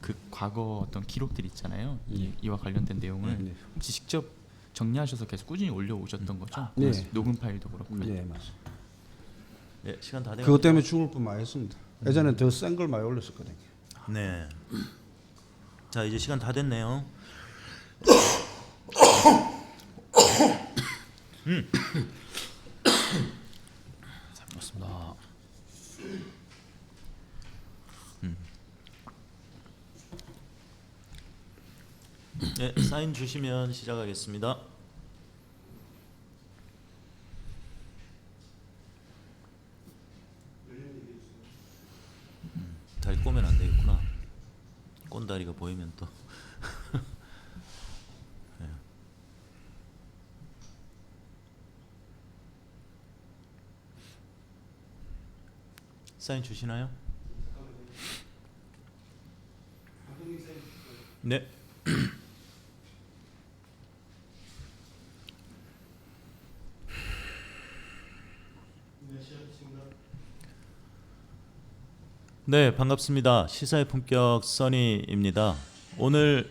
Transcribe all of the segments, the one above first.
그 과거 어떤 기록들 있잖아요. 네. 이와 관련된 내용을 네. 혹시 직접 정리하셔서 계속 꾸준히 올려오셨던 거죠? 네. 녹음 파일도 그렇고요. 네, 맞습니다. 네, 시간 다 돼갑니다. 그것 때문에 죽을 뻔 많이 했습니다. 예전에 더 센 걸 많이 올렸었거든요. 네. 자, 이제 시간 다 됐네요. 잘 먹었습니다. 네, 사인 주시면 시작하겠습니다. 다리 꼬면 안 되겠구나. 꼰다리가 보이면 또. 네. 사인 주시나요? 네. 네, 반갑습니다. 시사의 품격 써니입니다. 오늘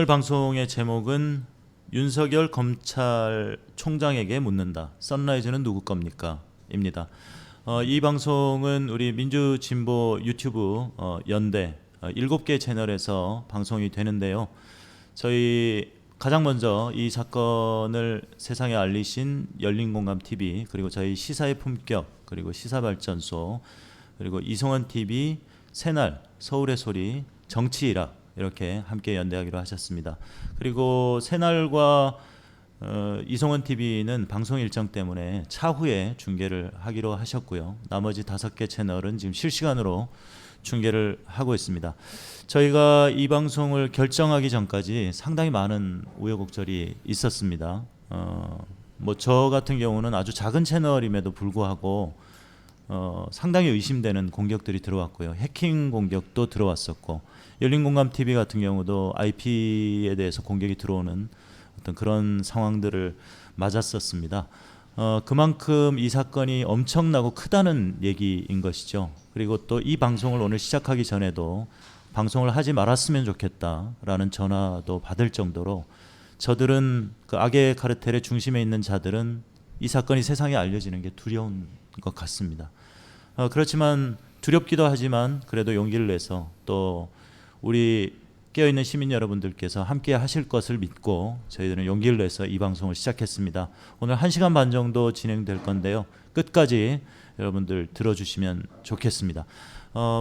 방송의 제목은 윤석열 검찰총장에게 묻는다. 선라이즈는 누구 겁니까? 입니다. 이 방송은 우리 민주진보 유튜브 연대 7개 채널에서 방송이 되는데요. 저희 가장 먼저 이 사건을 세상에 알리신 열린공감TV, 그리고 저희 시사의 품격, 그리고 시사발전소, 그리고 이송원 TV, 새날, 서울의 소리, 정치일학 이렇게 함께 연대하기로 하셨습니다. 그리고 새날과 이송원 TV는 방송 일정 때문에 차후에 중계를 하기로 하셨고요. 나머지 5개 채널은 지금 실시간으로 중계를 하고 있습니다. 저희가 이 방송을 결정하기 전까지 상당히 많은 우여곡절이 있었습니다. 뭐 저 같은 경우는 아주 작은 채널임에도 불구하고 상당히 의심되는 공격들이 들어왔고요. 해킹 공격도 들어왔었고, 열린공감TV 같은 경우도 IP에 대해서 공격이 들어오는 어떤 그런 상황들을 맞았었습니다. 그만큼 이 사건이 엄청나고 크다는 얘기인 것이죠. 그리고 또 이 방송을 오늘 시작하기 전에도 방송을 하지 말았으면 좋겠다라는 전화도 받을 정도로, 저들은 그 악의 카르텔의 중심에 있는 자들은 이 사건이 세상에 알려지는 게 두려운 것 같습니다. 그렇지만 두렵기도 하지만 그래도 용기를 내서 또 우리 깨어있는 시민 여러분들께서 함께 하실 것을 믿고 저희들은 용기를 내서 이 방송을 시작했습니다. 오늘 1시간 반 정도 진행될 건데요. 끝까지 여러분들 들어주시면 좋겠습니다.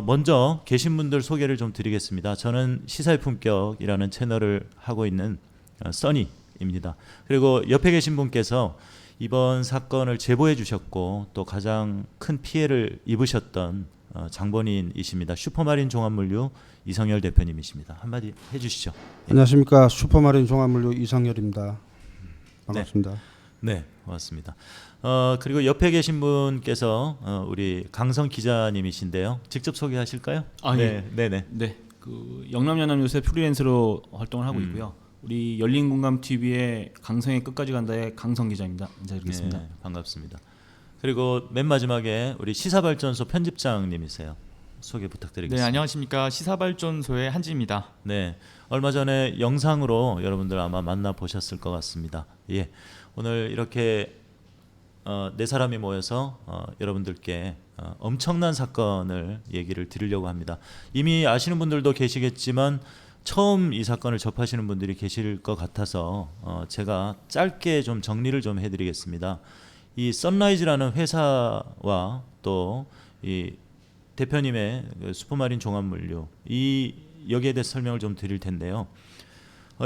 먼저 계신 분들 소개를 좀 드리겠습니다. 저는 시사의 품격이라는 채널을 하고 있는 써니입니다. 그리고 옆에 계신 분께서 이번 사건을 제보해 주셨고 또 가장 큰 피해를 입으셨던 장본인이십니다. 슈퍼마린 종합물류 이성열 대표님이십니다. 한마디 해주시죠. 안녕하십니까. 슈퍼마린 종합물류 이성열입니다. 반갑습니다. 네, 고맙습니다. 그리고 옆에 계신 분께서 우리 강성 기자님이신데요. 직접 소개하실까요? 예. 네네. 네, 그 영남연합 요새 프리랜서로 활동을 하고 있고요. 우리 열린공감TV의 강성의 끝까지 간다의 강성 기자입니다. 인사드리겠습니다. 네, 반갑습니다. 그리고 맨 마지막에 우리 시사발전소 편집장님이세요. 소개 부탁드리겠습니다. 네, 안녕하십니까. 시사발전소의 한지입니다. 네, 얼마 전에 영상으로 여러분들 아마 만나 보셨을 것 같습니다. 예, 오늘 이렇게 네 사람이 모여서 여러분들께 엄청난 사건을 얘기를 드리려고 합니다. 이미 아시는 분들도 계시겠지만 처음 이 사건을 접하시는 분들이 계실 것 같아서 제가 짧게 좀 정리를 좀 해드리겠습니다. 이 선라이즈라는 회사와 또 이 대표님의 슈퍼마린 종합물류, 이 여기에 대해서 설명을 좀 드릴 텐데요.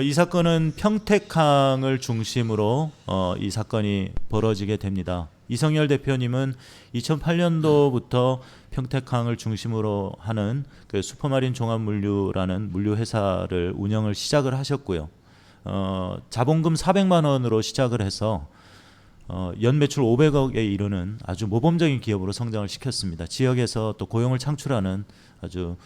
이 사건은 평택항을 중심으로 이 사건이 벌어지게 됩니다. 이성열 대표님은 2008년도부터 평택항을 중심으로 하는 그 슈퍼마린 종합물류라는 물류회사를 운영을 시작을 하셨고요. 자본금 400만 원으로 시작을 해서 연매출 500억에 이르는 아주 모범적인 기업으로 성장을 시켰습니다. 지역에서 또 고용을 창출하는 아주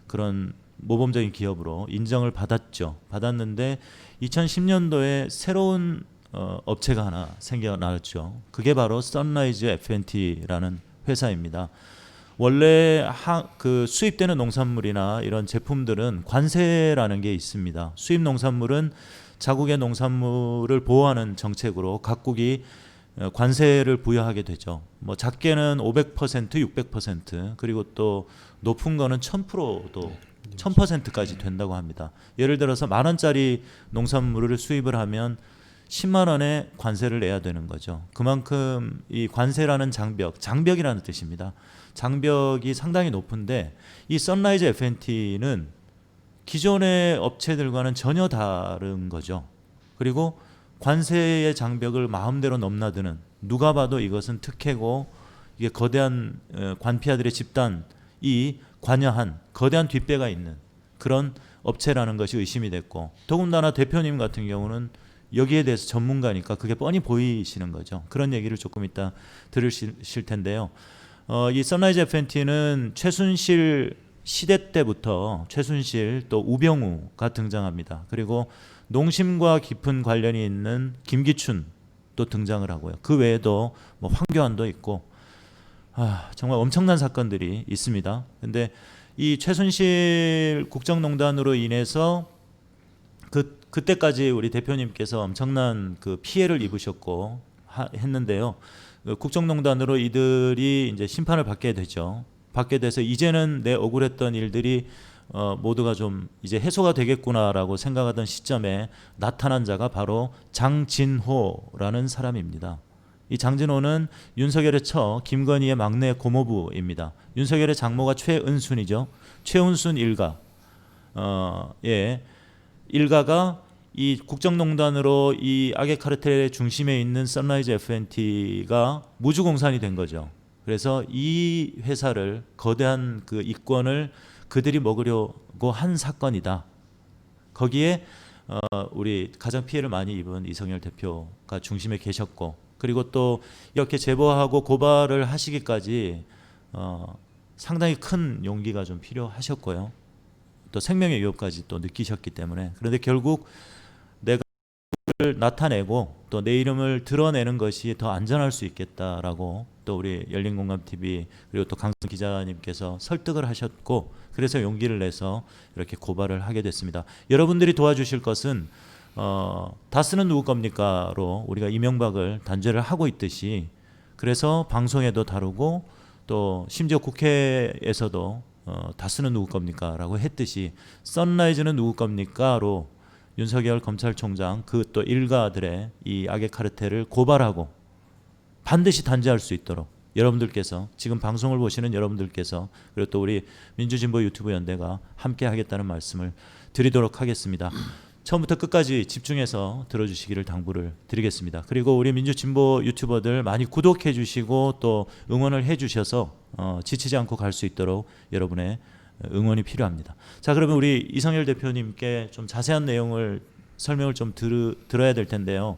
그런 모범적인 기업으로 인정을 받았는데 2010년도에 새로운 업체가 하나 생겨났죠. 그게 바로 선라이즈 F&T라는 회사입니다. 원래 그 수입되는 농산물이나 이런 제품들은 관세라는 게 있습니다. 수입 농산물은 자국의 농산물을 보호하는 정책으로 각국이 관세를 부여하게 되죠. 뭐 작게는 500%, 600% 그리고 또 높은 거는 1000%도 1000%까지 된다고 합니다. 예를 들어서 10,000원짜리 농산물을 수입을 하면 10만 원의 관세를 내야 되는 거죠. 그만큼 이 관세라는 장벽이라는 뜻입니다. 장벽이 상당히 높은데 이 선라이즈 FNT는 기존의 업체들과는 전혀 다른 거죠. 그리고 관세의 장벽을 마음대로 넘나드는, 누가 봐도 이것은 특혜고 이게 거대한 관피아들의 집단이 관여한 거대한 뒷배가 있는 그런 업체라는 것이 의심이 됐고, 더군다나 대표님 같은 경우는 여기에 대해서 전문가니까 그게 뻔히 보이시는 거죠. 그런 얘기를 조금 이따 들으실 텐데요. 이 선라이즈 FNT는 최순실 시대 때부터 최순실 또 우병우가 등장합니다. 그리고 농심과 깊은 관련이 있는 김기춘도 등장을 하고요. 그 외에도 뭐 황교안도 있고 정말 엄청난 사건들이 있습니다. 근데 이 최순실 국정농단으로 인해서 그때까지 우리 대표님께서 엄청난 그 피해를 입으셨고 했는데요. 국정농단으로 이들이 이제 심판을 받게 되죠. 받게 돼서 이제는 내 억울했던 일들이 모두가 좀 이제 해소가 되겠구나라고 생각하던 시점에 나타난 자가 바로 장진호라는 사람입니다. 이 장진호는 윤석열의 처 김건희의 막내 고모부입니다. 윤석열의 장모가 최은순이죠. 최은순 일가. 일가가 이 국정농단으로 이 악의 카르텔의 중심에 있는 선라이즈 FNT가 무주공산이 된 거죠. 그래서 이 회사를 거대한 그 이권을 그들이 먹으려고 한 사건이다. 거기에 우리 가장 피해를 많이 입은 이성열 대표가 중심에 계셨고, 그리고 또 이렇게 제보하고 고발을 하시기까지 상당히 큰 용기가 좀 필요하셨고요. 또 생명의 위협까지 또 느끼셨기 때문에, 그런데 결국 내가 나타내고 또 내 이름을 드러내는 것이 더 안전할 수 있겠다라고 또 우리 열린공감TV 그리고 또 강성 기자님께서 설득을 하셨고, 그래서 용기를 내서 이렇게 고발을 하게 됐습니다. 여러분들이 도와주실 것은 다스는 누구 겁니까로 우리가 이명박을 단죄를 하고 있듯이, 그래서 방송에도 다루고 또 심지어 국회에서도 다스는 누구 겁니까라고 했듯이 선라이즈는 누구 겁니까로 윤석열 검찰총장 그 또 일가들의 이 악의 카르텔을 고발하고 반드시 단죄할 수 있도록 여러분들께서, 지금 방송을 보시는 여러분들께서, 그리고 또 우리 민주진보 유튜브 연대가 함께 하겠다는 말씀을 드리도록 하겠습니다. 처음부터 끝까지 집중해서 들어주시기를 당부를 드리겠습니다. 그리고 우리 민주진보 유튜버들 많이 구독해 주시고 또 응원을 해 주셔서 지치지 않고 갈 수 있도록 여러분의 응원이 필요합니다. 자, 그러면 우리 이성열 대표님께 좀 자세한 내용을 설명을 좀 들어야 될 텐데요.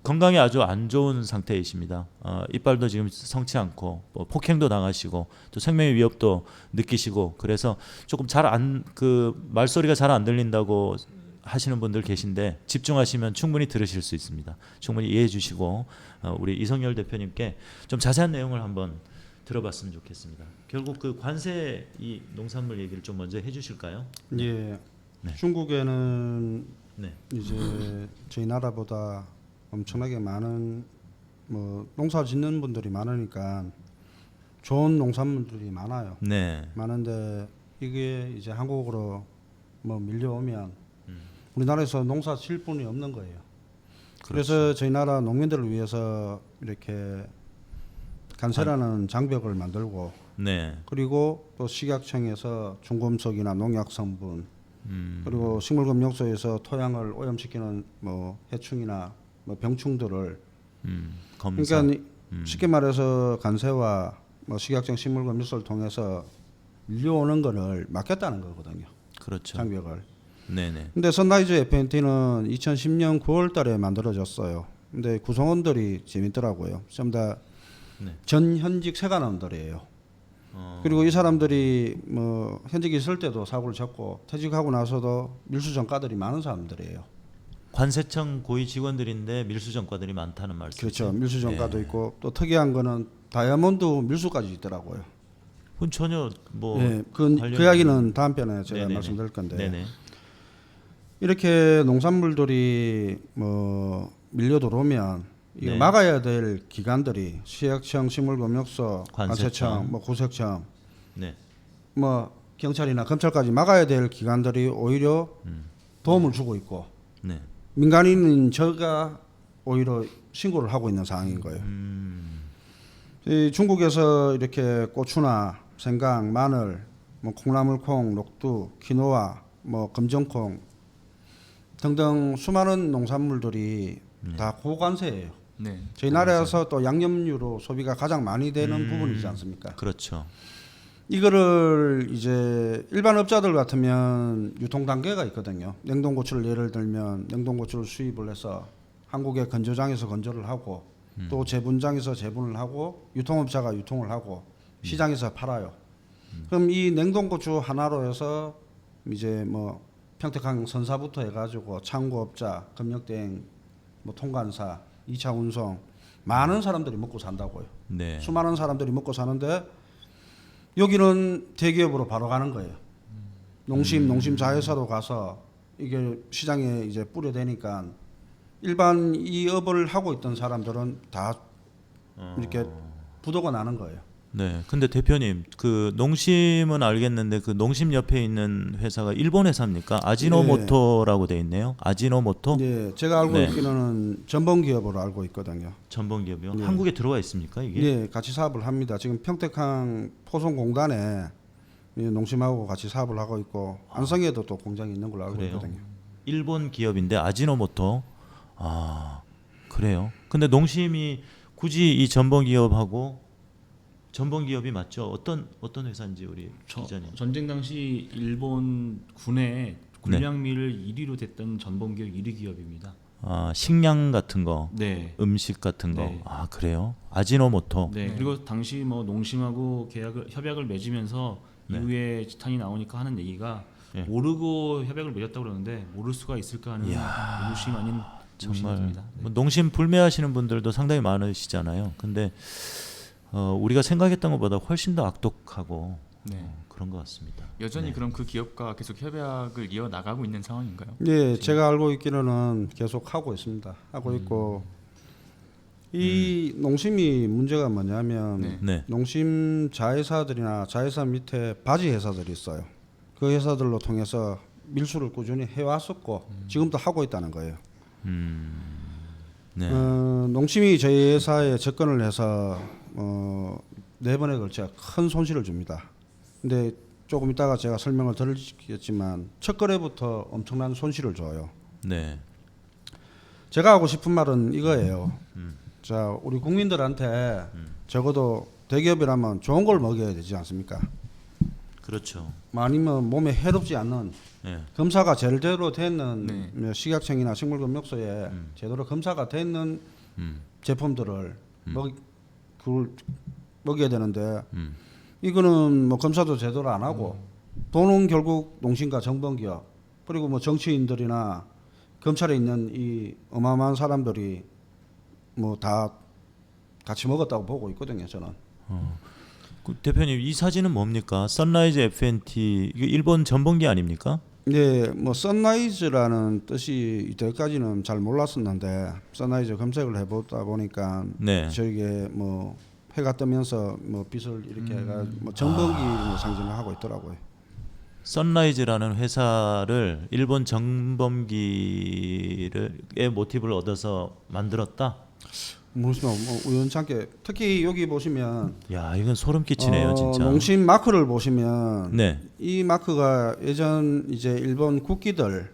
건강이 아주 안 좋은 상태이십니다. 이빨도 지금 성치 않고 폭행도 당하시고 또 생명의 위협도 느끼시고, 그래서 조금 말소리가 잘 안 들린다고 하시는 분들 계신데 집중하시면 충분히 들으실 수 있습니다. 충분히 이해해 주시고 우리 이성열 대표님께 좀 자세한 내용을 한번 들어봤으면 좋겠습니다. 결국 그 관세 이 농산물 얘기를 좀 먼저 해주실까요? 예. 네. 중국에는 네. 이제 저희 나라보다 엄청나게 많은 농사 짓는 분들이 많으니까 좋은 농산물들이 많아요. 네. 많은데 이게 이제 한국으로 밀려오면 우리나라에서 농사 질 분이 없는 거예요. 그래서 저희 나라 농민들을 위해서 이렇게 관세라는 장벽을 만들고, 네. 그리고 또 식약청에서 중금속이나 농약 성분, 그리고 식물검역소에서 토양을 오염시키는 해충이나 병충들을 검사. 그러니까 쉽게 말해서 관세와 식약청 식물검역소를 통해서 밀려오는 거를 막겠다는 거거든요. 그렇죠. 장벽을. 네네. 근데 선라이즈 FNT는 2010년 9월달에 만들어졌어요. 근데 구성원들이 재밌더라고요. 전부 다 네. 전현직 세관원들이에요. 그리고 이 사람들이 현직에 있을 때도 사고를 쳤고 퇴직하고 나서도 밀수전과들이 많은 사람들이에요. 관세청 고위 직원들인데 밀수전과들이 많다는 말씀이죠. 그렇죠. 밀수전과도 네. 있고 또 특이한 거는 다이아몬드 밀수까지 있더라고요. 그건 전혀 뭐 예, 그 관련이 이야기는 다음 편에 제가 네네네. 말씀드릴 건데 네네. 이렇게 농산물들이 뭐 밀려 들어오면 이거 네. 막아야 될 기관들이 시약청, 식물검역소, 관세청. 관세청, 뭐 구색청, 네. 뭐 경찰이나 검찰까지 막아야 될 기관들이 오히려 도움을 주고 있고 네. 민간인인 저가 오히려 신고를 하고 있는 상황인 거예요. 이 중국에서 이렇게 고추나 생강, 마늘, 뭐 콩나물콩, 녹두, 키노아, 뭐 검정콩 등등 수많은 농산물들이 다 고관세예요. 네. 저희 나라에서 또 양념류로 소비가 가장 많이 되는 부분이지 않습니까? 그렇죠. 이거를 이제 일반 업자들 같으면 유통 단계가 있거든요. 냉동고추를 예를 들면 냉동고추를 수입을 해서 한국의 건조장에서 건조를 하고 또 재분장에서 재분을 하고 유통업자가 유통을 하고 시장에서 팔아요. 그럼 이 냉동고추 하나로 해서 이제 뭐 평택항 선사부터 해가지고 창고업자, 검역대행, 뭐 통관사, 2차 운송 많은 사람들이 먹고 산다고요. 네. 수많은 사람들이 먹고 사는데 여기는 대기업으로 바로 가는 거예요. 농심 자회사로 가서 이게 시장에 이제 뿌려대니까 일반 이 업을 하고 있던 사람들은 다 이렇게 부도가 나는 거예요. 네. 근데 대표님, 그 농심은 알겠는데 그 농심 옆에 있는 회사가 일본 회사입니까? 아지노모토라고 돼 있네요. 아지노모토? 네, 제가 알고 네. 있기로는 전범 기업으로 알고 있거든요. 전범 기업이요. 네. 한국에 들어와 있습니까, 이게? 네, 같이 사업을 합니다. 지금 평택항 포송공단에 이 농심하고 같이 사업을 하고 있고 안성에도 또 공장이 있는 걸로 알고 그래요? 있거든요. 일본 기업인데 아지노모토. 아, 그래요. 근데 농심이 굳이 이 전범 기업하고 전범 기업이 맞죠? 어떤 회사인지 우리 기자님. 전쟁 당시 일본 군의 군량미를 1위로 됐던 전범기업 1위 기업입니다. 아, 식량 같은 거, 네. 음식 같은 거. 네. 아, 그래요? 아지노모토. 네. 그리고 당시 뭐 농심하고 협약을 맺으면서 네. 이후에 지탄이 나오니까 하는 얘기가 네. 모르고 협약을 맺었다고 그러는데 모를 수가 있을까 하는 의구심 아닌 정말 의구심입니다. 네. 뭐 농심 불매하시는 분들도 상당히 많으시잖아요. 근데 우리가 생각했던 것보다 훨씬 더 악독하고 네. 그런 것 같습니다. 여전히 그럼 그 기업과 계속 협약을 이어 나가고 있는 상황인가요? 네, 제가 알고 있기로는 계속 하고 있습니다. 하고 있고 이 농심이 문제가 뭐냐면 네. 네. 농심 자회사들이나 자회사 밑에 바지 회사들이 있어요. 그 회사들로 통해서 밀수를 꾸준히 해왔었고 지금도 하고 있다는 거예요. 네. 농심이 저희 회사에 접근을 해서 4번에 걸쳐 큰 손실을 줍니다. 근데 조금 이따가 제가 설명을 드리겠지만 첫 거래부터 엄청난 손실을 줘요. 네. 제가 하고 싶은 말은 이거예요. 자, 우리 국민들한테 적어도 대기업이라면 좋은 걸 먹여야 되지 않습니까? 그렇죠. 아니면 몸에 해롭지 않는 네. 검사가 제대로 되는 네. 식약청이나 식물검역소에 제대로 검사가 되는 제품들을 그걸 먹여야 되는데 이거는 뭐 검사도 제대로 안 하고 돈은 결국 농심과 정범기업 그리고 뭐 정치인들이나 검찰에 있는 이 어마어마한 사람들이 뭐 다 같이 먹었다고 보고 있거든요, 저는. 그 대표님 이 사진은 뭡니까? 선라이즈 FNT 이게 일본 전범기 아닙니까? 네, 뭐 선라이즈라는 뜻이 이때까지는 잘 몰랐었는데 선라이즈 검색을 해보다 보니까 네. 저게 뭐 해가 뜨면서 뭐 빛을 이렇게 해가 뭐 전범기를 상징을 하고 있더라고요. 선라이즈라는 회사를 일본 전범기의 모티브를 얻어서 만들었다. 무슨 뭐 우연찮게 특히 여기 보시면 야, 이건 소름 끼치네요, 진짜. 농심 마크를 보시면 네. 이 마크가 예전 이제 일본 국기들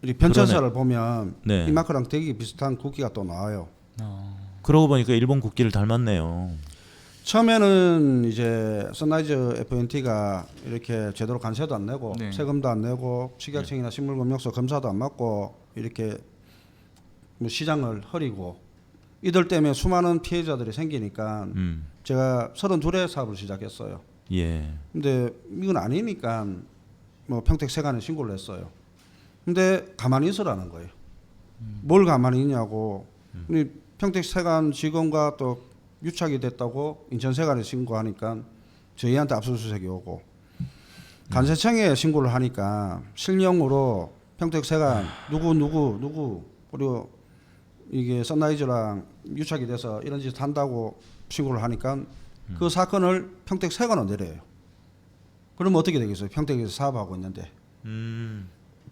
이 변천사를 보면 네. 이 마크랑 되게 비슷한 국기가 또 나와요. 그러고 보니까 일본 국기를 닮았네요. 처음에는 이제 선라이즈 FNT가 이렇게 제대로 관세도 안 내고 네. 세금도 안 내고 식약청이나 식물검역소 검사도 안 받고 이렇게 뭐 시장을 흐리고 이들 때문에 수많은 피해자들이 생기니까 제가 32회 사업을 시작했어요. 예. 근데 이건 아니니까 뭐 평택세관에 신고를 했어요. 근데 가만히 있으라는 거예요. 뭘 가만히 있냐고. 우리 평택세관 직원과 또 유착이 됐다고 인천세관에 신고하니까 저희한테 압수수색이 오고 간세청에 신고를 하니까 실명으로 평택세관 누구 그리고 이게 선라이즈랑 유착이 돼서 이런 짓 한다고 신고를 하니까 그 사건을 평택세관으로 내려요. 그러면 어떻게 되겠어요? 평택에서 사업하고 있는데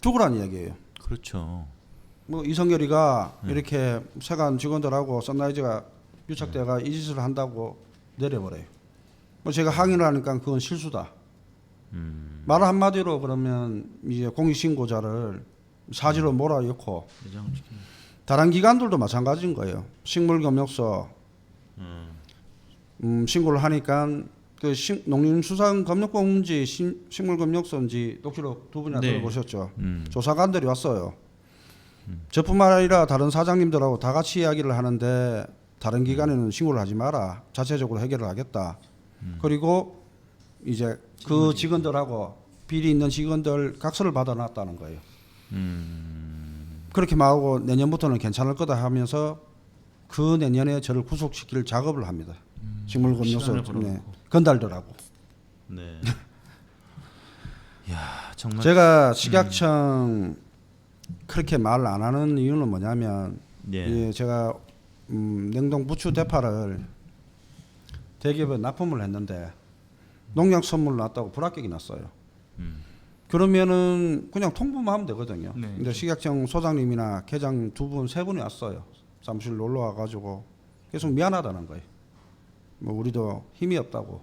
죽으란 이야기예요. 그렇죠. 뭐 이성열이가 이렇게 세관 직원들하고 선라이즈가 유착돼가 이 짓을 한다고 내려버려요. 뭐 제가 항의를 하니까 그건 실수다. 말 한마디로 그러면 이제 공익신고자를 사지로 몰아넣고 다른 기관들도 마찬가지인 거예요. 식물검역소 신고를 하니까 그 농림수산검역공문지 식물검역소인지 녹취록 두 분이나 네. 들어보셨죠. 조사관들이 왔어요. 저뿐만 아니라 다른 사장님들하고 다 같이 이야기를 하는데 다른 기관에는 신고를 하지 마라. 자체적으로 해결을 하겠다. 그리고 이제 그 직원들하고 비리 있는 직원들 각서를 받아놨다는 거예요. 그렇게 말하고 내년부터는 괜찮을 거다 하면서 그 내년에 저를 구속시킬 작업을 합니다. 식물검역소 네, 건달들하고. 네. 야, 정말 제가 식약청 그렇게 말 안 하는 이유는 뭐냐면 예. 제가 냉동 부추 대파를 대기업에 납품을 했는데 농약 선물 났다고 불합격이 났어요. 그러면은 그냥 통보만 하면 되거든요. 네. 근데 식약청 소장님이나 계장 두 분, 세 분이 왔어요. 사무실 놀러 와가지고 계속 미안하다는 거예요. 뭐 우리도 힘이 없다고.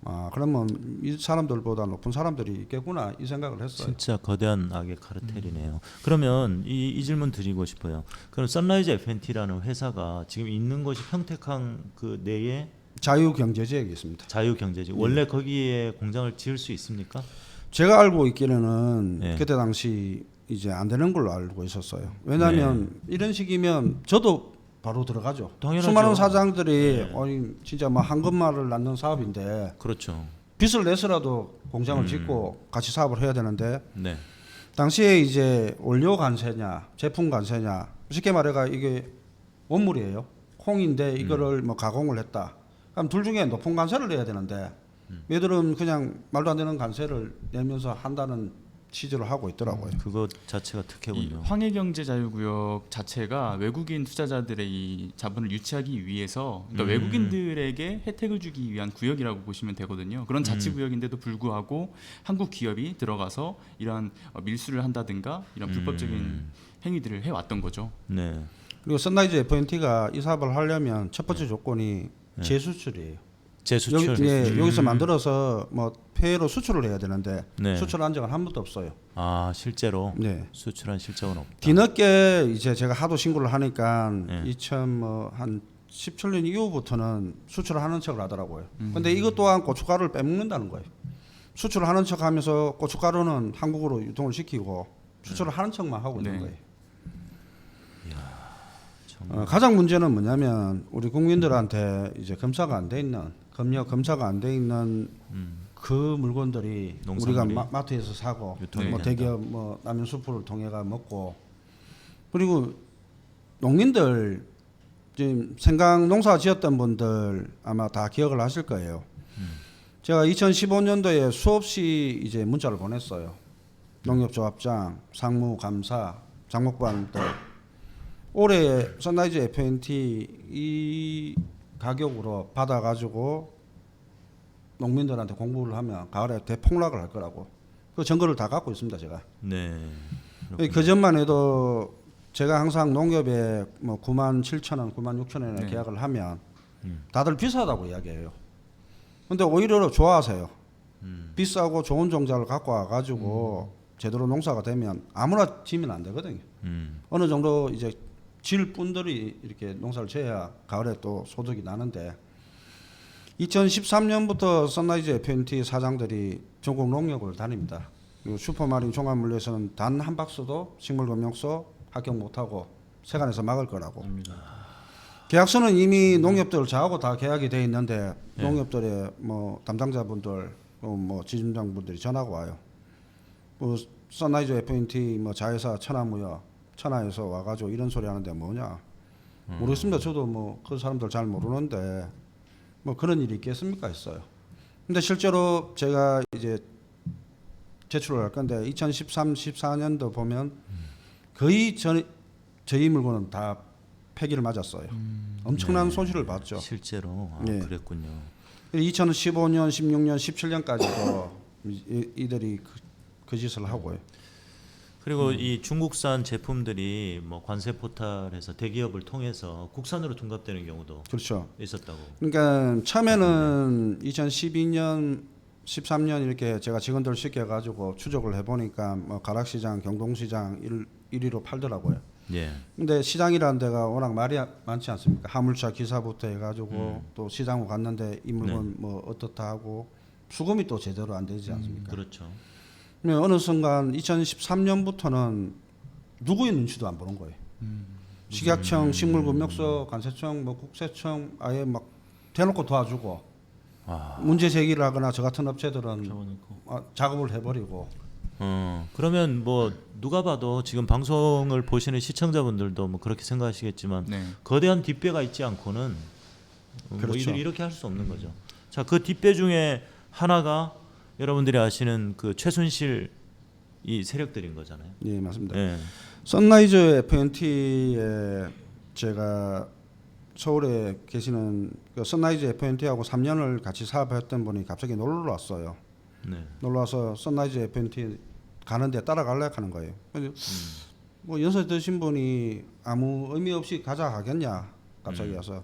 아 그러면 이 사람들보다 높은 사람들이 있겠구나 이 생각을 했어요. 진짜 거대한 악의 카르텔이네요. 그러면 이 질문 드리고 싶어요. 그럼 선라이즈 F&T라는 회사가 지금 있는 곳이 평택항 그 내에 자유경제지역이 있습니다. 자유경제지. 원래 거기에 공장을 지을 수 있습니까? 제가 알고 있기로는 네. 그때 당시 이제 안 되는 걸로 알고 있었어요. 왜냐하면 이런 식이면 저도 바로 들어가죠. 당연하죠. 수많은 사장들이 아니, 진짜 뭐 한금말을 낳는 사업인데 그렇죠. 빚을 내서라도 공장을 짓고 같이 사업을 해야 되는데 네. 당시에 이제 원료 관세냐 제품 관세냐 쉽게 말해가 이게 원물이에요. 콩인데 이거를 뭐 가공을 했다. 그럼 둘 중에 높은 관세를 내야 되는데 얘들은 그냥 말도 안 되는 관세를 내면서 한다는 취지를 하고 있더라고요. 그거 자체가 이 특혜군요. 황해경제자유구역 자체가 외국인 투자자들의 이 자본을 유치하기 위해서 그러니까 외국인들에게 혜택을 주기 위한 구역이라고 보시면 되거든요. 그런 자치구역인데도 불구하고 한국 기업이 들어가서 이러한 밀수를 한다든가 이런 불법적인 행위들을 해왔던 거죠. 네. 그리고 선라이즈 F&T가 이 사업을 하려면 첫 번째 조건이 재수출이에요. 재수출. 여기서 만들어서 뭐 폐로 수출을 해야 되는데 네. 수출한 적은 한 번도 없어요. 아 실제로 네. 수출한 실적은 없다. 뒤늦게 이제 제가 하도 신고를 하니까 네. 2000한 17년 이후부터는 수출을 하는 척을 하더라고요. 근데 이것 또한 고춧가루를 빼먹는다는 거예요. 수출을 하는 척하면서 고춧가루는 한국으로 유통을 시키고 수출을 하는 척만 하고 있는 네. 거예요. 정말. 가장 문제는 뭐냐면 우리 국민들한테 이제 검사가 안 돼 있는 검사가 안 돼 있는 그 물건들이 농산물이 우리가 마트에서 사고 유통이 뭐 된다. 대기업 뭐 라면 수프를 통해가 먹고 그리고 농민들 지금 생강 농사 지었던 분들 아마 다 기억을 하실 거예요. 제가 2015년도에 수없이 이제 문자를 보냈어요. 농협조합장, 상무감사, 장목반들 올해 선라이즈 F&T 이 가격으로 받아가지고 농민들한테 공부를 하면 가을에 대폭락을 할 거라고 그 증거를 다 갖고 있습니다 제가. 네. 그 전만 해도 제가 항상 농협에 뭐 97,000원, 96,000원에 네. 계약을 하면 다들 비싸다고 이야기해요. 근데 오히려 좋아하세요. 비싸고 좋은 종자를 갖고 와가지고 제대로 농사가 되면 아무나 지면 안 되거든요. 어느 정도 이제 질 분들이 이렇게 농사를 지어야 가을에 또 소득이 나는데 2013년부터 선라이즈 F&T 사장들이 전국 농협을 다닙니다. 그리고 슈퍼마린 종합물류에서는 단 한 박스도 식물검역소 합격 못하고 세관에서 막을 거라고. 계약서는 이미 농협들 저하고 다 계약이 돼 있는데 농협들의 뭐 담당자분들 뭐 지점장분들이 전화가 와요. 뭐 선라이즈 F&T 뭐 자회사 천하무역 천하에서 와가지고 이런 소리 하는데 뭐냐. 모르겠습니다. 저도 뭐 그 사람들 잘 모르는데 뭐 그런 일이 있겠습니까 했어요. 근데 실제로 제가 이제 제출을 할 건데 2013, 14년도 보면 거의 저희 물건은 다 폐기를 맞았어요. 엄청난 손실을 봤죠. 실제로 네. 그랬군요. 2015년, 16년, 17년까지도 이들이 그 짓을 하고요. 그리고 이 중국산 제품들이 뭐 관세 포탈에서 대기업을 통해서 국산으로 둔갑되는 경우도 그렇죠. 있었다고. 그러니까 처음에는 2012년, 13년 이렇게 제가 직원들 시켜가지고 추적을 해보니까 뭐 가락시장, 경동시장 1위로 팔더라고요. 예. 근데 시장이라는 데가 워낙 말이 많지 않습니까? 화물차 기사부터 해가지고 또 시장을 갔는데 이 물건 뭐 어떻다 하고 수금이 또 제대로 안 되지 않습니까? 그렇죠. 그러면 어느 순간 2013년부터는 누구의 눈치도 안 보는 거예요. 식약청, 식물금융서, 관세청, 뭐 국세청 아예 막 대놓고 도와주고 문제 제기를 하거나 저 같은 업체들은 작업을 해버리고. 그러면 뭐 누가 봐도 지금 방송을 보시는 시청자분들도 뭐 그렇게 생각하시겠지만 네. 거대한 뒷배가 있지 않고는 뭐 그렇죠. 이들이 이렇게 할 수 없는 거죠. 자, 그 뒷배 중에 하나가 여러분들이 아시는 그 최순실 이 세력들인 거잖아요. 예, 맞습니다. 예. 선라이즈 FNT에 제가 서울에 계시는 그 선라이즈 FNT하고 3년을 같이 사업했던 분이 갑자기 놀러 왔어요. 네. 놀러 와서 선라이즈 FNT 가는데 따라갈래 하는 거예요. 그래서 뭐 연세 드신 분이 아무 의미 없이 가자 하겠냐 갑자기 와서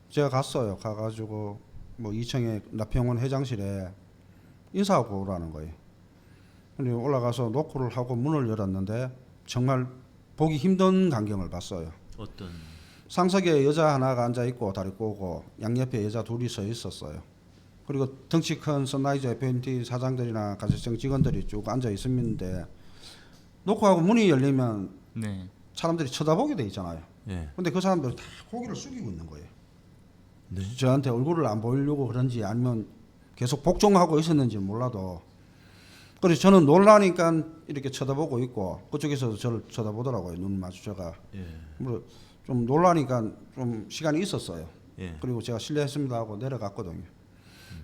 제가 갔어요. 가가지고 뭐 2층에 나평원 회장실에 인사하고 오라는 거예요. 근데 올라가서 노크를 하고 문을 열었는데 정말 보기 힘든 광경을 봤어요. 어떤 상석에 여자 하나가 앉아 있고 다리 꼬고 양옆에 여자 둘이 서 있었어요. 그리고 덩치 큰 선라이즈 FNT 사장들이나 가세청 직원들이 쭉 앉아 있었는데 노크하고 문이 열리면 네. 사람들이 쳐다보게 돼 있잖아요. 예. 근데 그 사람들이 다 고개를 숙이고 있는 거예요. 네. 저한테 얼굴을 안 보이려고 그런지 아니면 계속 복종하고 있었는지 몰라도 그래서 저는 놀라니까 이렇게 쳐다보고 있고 그쪽에서도 저를 쳐다보더라고요. 눈 마주쳐가. 예. 뭐 좀 놀라니까 좀 시간이 있었어요. 예. 그리고 제가 실례했습니다 하고 내려갔거든요.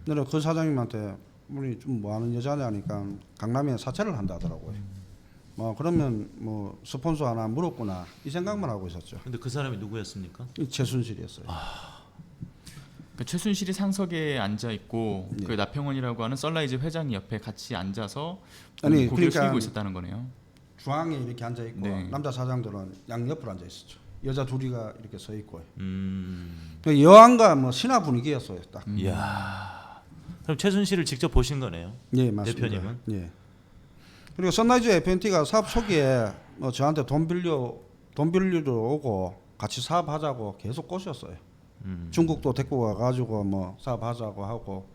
내려 그 사장님한테 우리 좀 뭐하는 여자냐 하니까 강남에 사채를 한다 하더라고요. 뭐 그러면 뭐 스폰서 하나 물었구나 이 생각만 하고 있었죠. 근데 그 사람이 누구였습니까? 이 최순실이었어요. 그 최순실이 상석에 앉아 있고 네. 그 나평원이라고 하는 썬라이즈 회장이 옆에 같이 앉아서 아니, 고개를 그러니까 숙이고 있었다는 거네요. 중앙에 이렇게 앉아 있고 네. 남자 사장들은 양옆으로 앉아 있었죠. 여자 둘이가 이렇게 서 있고 음. 그 여왕과 뭐 신화 분위기였어요. 딱. 이야. 그럼 최순실을 직접 보신 거네요. 예, 맞습니다. 대표님은? 예. 그리고 선라이즈 FNT가 사업 초기에 뭐 저한테 돈 빌리러 오고 같이 사업하자고 계속 꼬셨어요. 중국도 데리고 가가지고 뭐 사업하자고 하고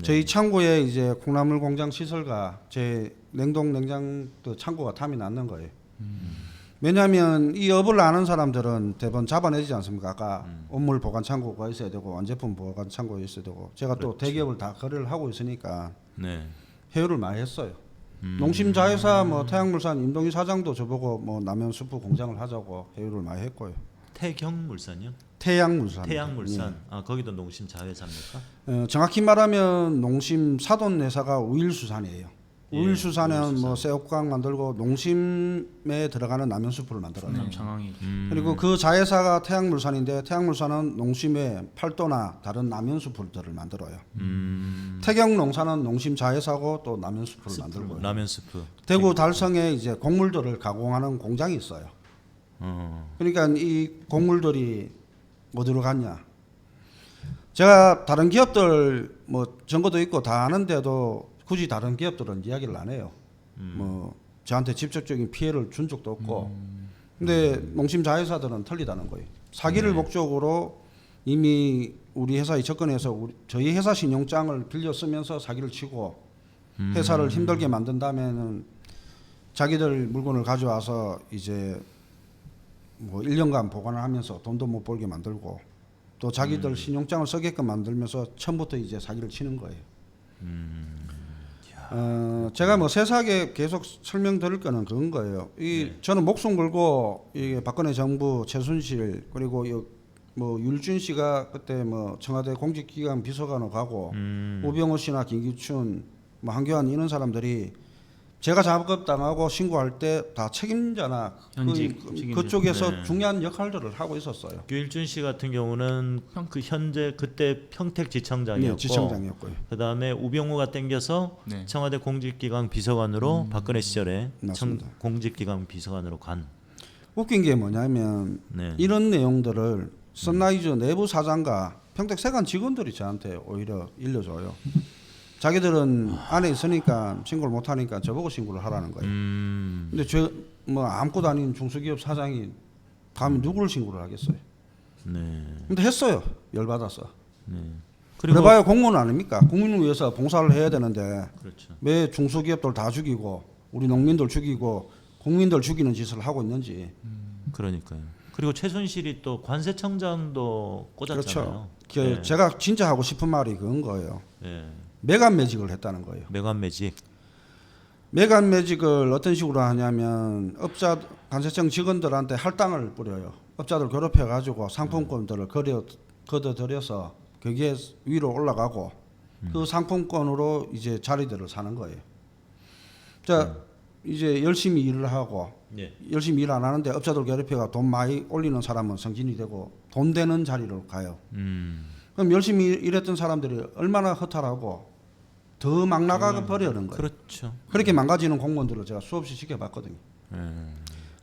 저희 창고에 이제 콩나물 공장 시설과 제 냉동 냉장도 창고가 탐이 났는 거예요. 왜냐하면 이 업을 아는 사람들은 대부분 잡아내지 않습니까? 아까 온물 보관 창고가 있어야 되고 완제품 보관 창고가 있어야 되고 제가 또 대기업을 다 거래를 하고 있으니까 네. 회유를 많이 했어요. 농심자회사 뭐 태양물산 임동희 사장도 저보고 뭐 남현 수프 공장을 하자고 회유를 많이 했고요. 태경물산이요? 태양물산. 태양물산. 아, 거기도 농심 자회사입니까? 정확히 말하면 농심 사돈 회사가 우일수산이에요. 예, 우일수산은 우일수산. 뭐 새우깡 만들고 농심에 들어가는 라면 수프를 만들어요. 충남 장항이 그리고 그 자회사가 태양물산인데 태양물산은 농심의 팔도나 다른 라면 수프들을 만들어요. 태경농산은 농심 자회사고 또 라면 수프를 만들고요. 라면 스프. 대구 달성에 이제 곡물들을 가공하는 공장이 있어요. 그러니까 이 곡물들이 어디로 갔냐? 제가 다른 기업들 뭐 정보도 있고 다 아는데도 굳이 다른 기업들은 이야기를 안 해요. 뭐 저한테 직접적인 피해를 준 적도 없고. 근데 농심 자회사들은 틀리다는 거예요. 사기를 목적으로 이미 우리 회사에 접근해서 저희 회사 신용장을 빌려 쓰면서 사기를 치고 회사를 힘들게 만든 다음에는 자기들 물건을 가져와서 이제 뭐 1년간 보관을 하면서 돈도 못 벌게 만들고 또 자기들 신용장을 쓰게끔 만들면서 처음부터 이제 사기를 치는 거예요. 제가 뭐 세세하게 계속 설명드릴 거는 그런 거예요. 저는 목숨 걸고 이게 박근혜 정부 최순실 그리고 뭐 율준 씨가 그때 뭐 청와대 공직기관 비서관으로 가고 우병우 씨나 김기춘 뭐 한교안 이런 사람들이 제가 작업당하고 신고할 때 다 책임자나 현직 그쪽에서 네. 중요한 역할들을 하고 있었어요. 유일준 씨 같은 경우는 그 현재 그때 평택지청장이었고 네, 지청장이었고요. 그다음에 우병우가 땡겨서 네. 청와대 공직기강 비서관으로 박근혜 시절에 맞습니다. 공직기강 비서관으로 간. 웃긴 게 뭐냐면 네. 이런 내용들을 선라이즈 내부 사장과 평택세관 직원들이 저한테 오히려 일러줘요. 자기들은 안에 있으니까 신고를 못하니까 저보고 신고를 하라는 거예요. 근데 저 뭐 아무것도 아닌 중소기업 사장이 감히 누구를 신고를 하겠어요. 네. 근데 했어요. 열받아서. 네. 그래봐야 공무원 아닙니까? 국민을 위해서 봉사를 해야 되는데 그렇죠. 왜 중소기업들 다 죽이고 우리 농민들 죽이고 국민들 죽이는 짓을 하고 있는지. 그러니까요. 그리고 최순실이 또 관세청장도 꽂았잖아요. 그렇죠. 네. 제가 진짜 하고 싶은 말이 그건 거예요. 네. 매간 매직을 했다는 거예요. 매관 매직. 매간 매직을 어떤 식으로 하냐면 업자 관세청 직원들한테 할당을 뿌려요. 업자들 괴롭혀 가지고 상품권들을 걷어들여서 거기에 위로 올라가고 그 상품권으로 이제 자리들을 사는 거예요. 자 이제 열심히 일을 하고 네. 열심히 일 안 하는데 업자들 괴롭혀가 돈 많이 올리는 사람은 승진이 되고 돈 되는 자리로 가요. 그럼 열심히 일했던 사람들이 얼마나 허탈하고 더 막 나가 버리는 거예요. 그렇죠. 그렇게 망가지는 공무원들을 제가 수없이 지켜봤거든요.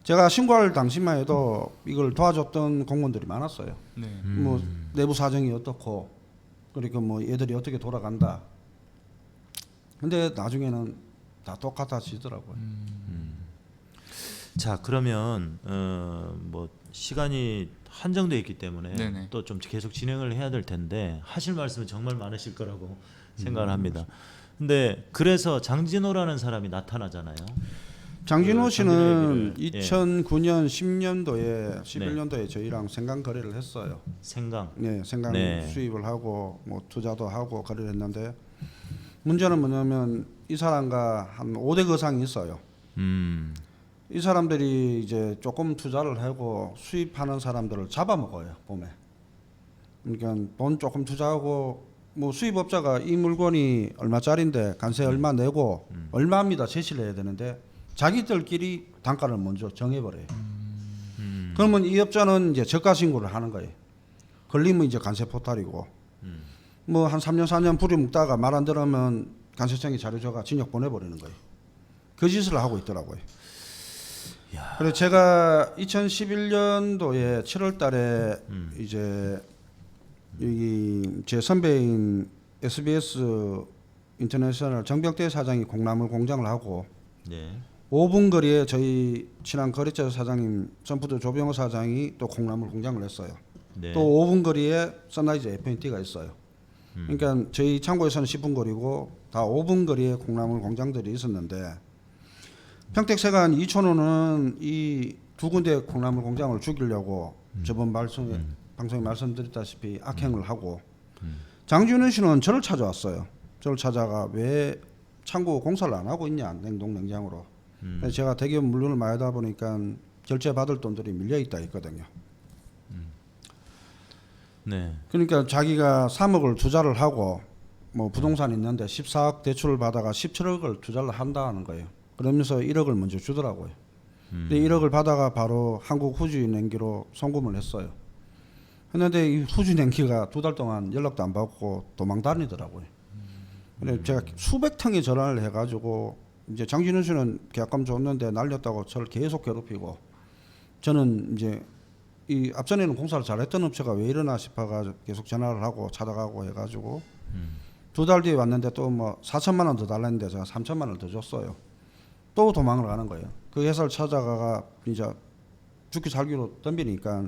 제가 신고할 당시만 해도 이걸 도와줬던 공무원들이 많았어요. 네. 뭐 내부 사정이 어떻고 그리고 뭐 얘들이 어떻게 돌아간다. 근데 나중에는 다 똑같아지더라고요. 자 그러면 뭐 시간이 한정돼 있기 때문에 네네. 또 좀 계속 진행을 해야 될 텐데 하실 말씀은 정말 많으실 거라고 생각을 합니다. 근데 그래서 장진호라는 사람이 나타나잖아요. 장진호 씨는 장진호 얘기를, 2009년 10년도에 11년도에 저희랑 생강 거래를 했어요. 생강. 네, 생강 네. 수입을 하고 뭐 투자도 하고 거래를 했는데 문제는 뭐냐면 이 사람과 한 5대 거상이 있어요. 이 사람들이 이제 조금 투자를 하고 수입하는 사람들을 잡아먹어요, 봄에. 그러니까 돈 조금 투자하고 뭐 수입업자가 이 물건이 얼마짜린데 관세 얼마 내고 얼마입니다 제시를 해야 되는데 자기들끼리 단가를 먼저 정해버려요. 그러면 이 업자는 이제 저가 신고를 하는 거예요. 걸리면 이제 관세 포탈이고 뭐 한 3년 4년 부리묵다가 말 안 들으면 관세청이 자료 줘가 징역 보내버리는 거예요. 그 짓을 하고 있더라고요. 그래서 제가 2011년도에 7월달에 이제 여기 제 선배인 SBS 인터내셔널 정병대 사장이 콩나물 공장을 하고 네. 5분 거리에 저희 친한 거래처 사장님 선푸드 조병호 사장이 또 콩나물 공장을 했어요. 네. 또 5분 거리에 선라이즈 FNT가 있어요. 그러니까 저희 창고에서는 10분 거리고 다 5분 거리에 콩나물 공장들이 있었는데 평택세관 이촌호는 이 두 군데 콩나물 공장을 죽이려고 저번 방송에 말씀드렸다시피 악행을 하고 장준현 씨는 저를 찾아왔어요. 저를 찾아가 왜 창고 공사를 안 하고 있냐 냉동 냉장으로. 그래서 제가 대기업 물건을 많이 하다 보니까 결제 받을 돈들이 밀려 있다 했거든요. 네. 그러니까 자기가 3억을 투자를 하고 뭐 부동산 있는데 14억 대출을 받아가 17억을 투자를 한다는 거예요. 그러면서 1억을 먼저 주더라고요. 근데 1억을 받아가 바로 한국 후주냉기로 송금을 했어요. 했는데 이 후주냉기가 2달 동안 연락도 안 받고 도망 다니더라고요. 그래서 제가 수백 통의 전화를 해가지고 이제 장진훈 씨는 계약금 줬는데 날렸다고 저를 계속 괴롭히고 저는 이제 이 앞전에는 공사를 잘했던 업체가 왜 이러나 싶어가지고 계속 전화를 하고 찾아가고 해가지고 2달 뒤에 왔는데 또 뭐 4천만 원 더 달랐는데 제가 3천만 원을 더 줬어요. 또 도망을 가는 거예요. 그 회사를 찾아가가 이제 죽기 살기로 덤비니까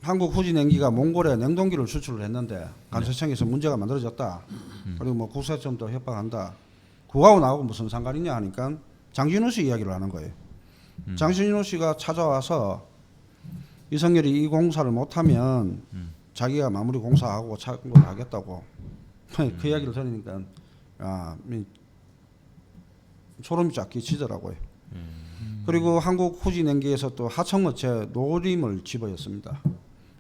한국 후진냉기가 몽골에 냉동기를 수출을 했는데 관세청에서 문제가 만들어졌다. 그리고 뭐 국세청도 협박한다. 그거하고 나하고 무슨 상관이냐 하니까 장진우 씨 이야기를 하는 거예요. 장진우 씨가 찾아와서 이성열이 이 공사를 못하면 자기가 마무리 공사하고 착공을 하겠다고 그 이야기를 들으니까 소름이 쫙 끼치더라고요. 그리고 한국 후진행기에서 또 하청업체 노림을 집어였습니다.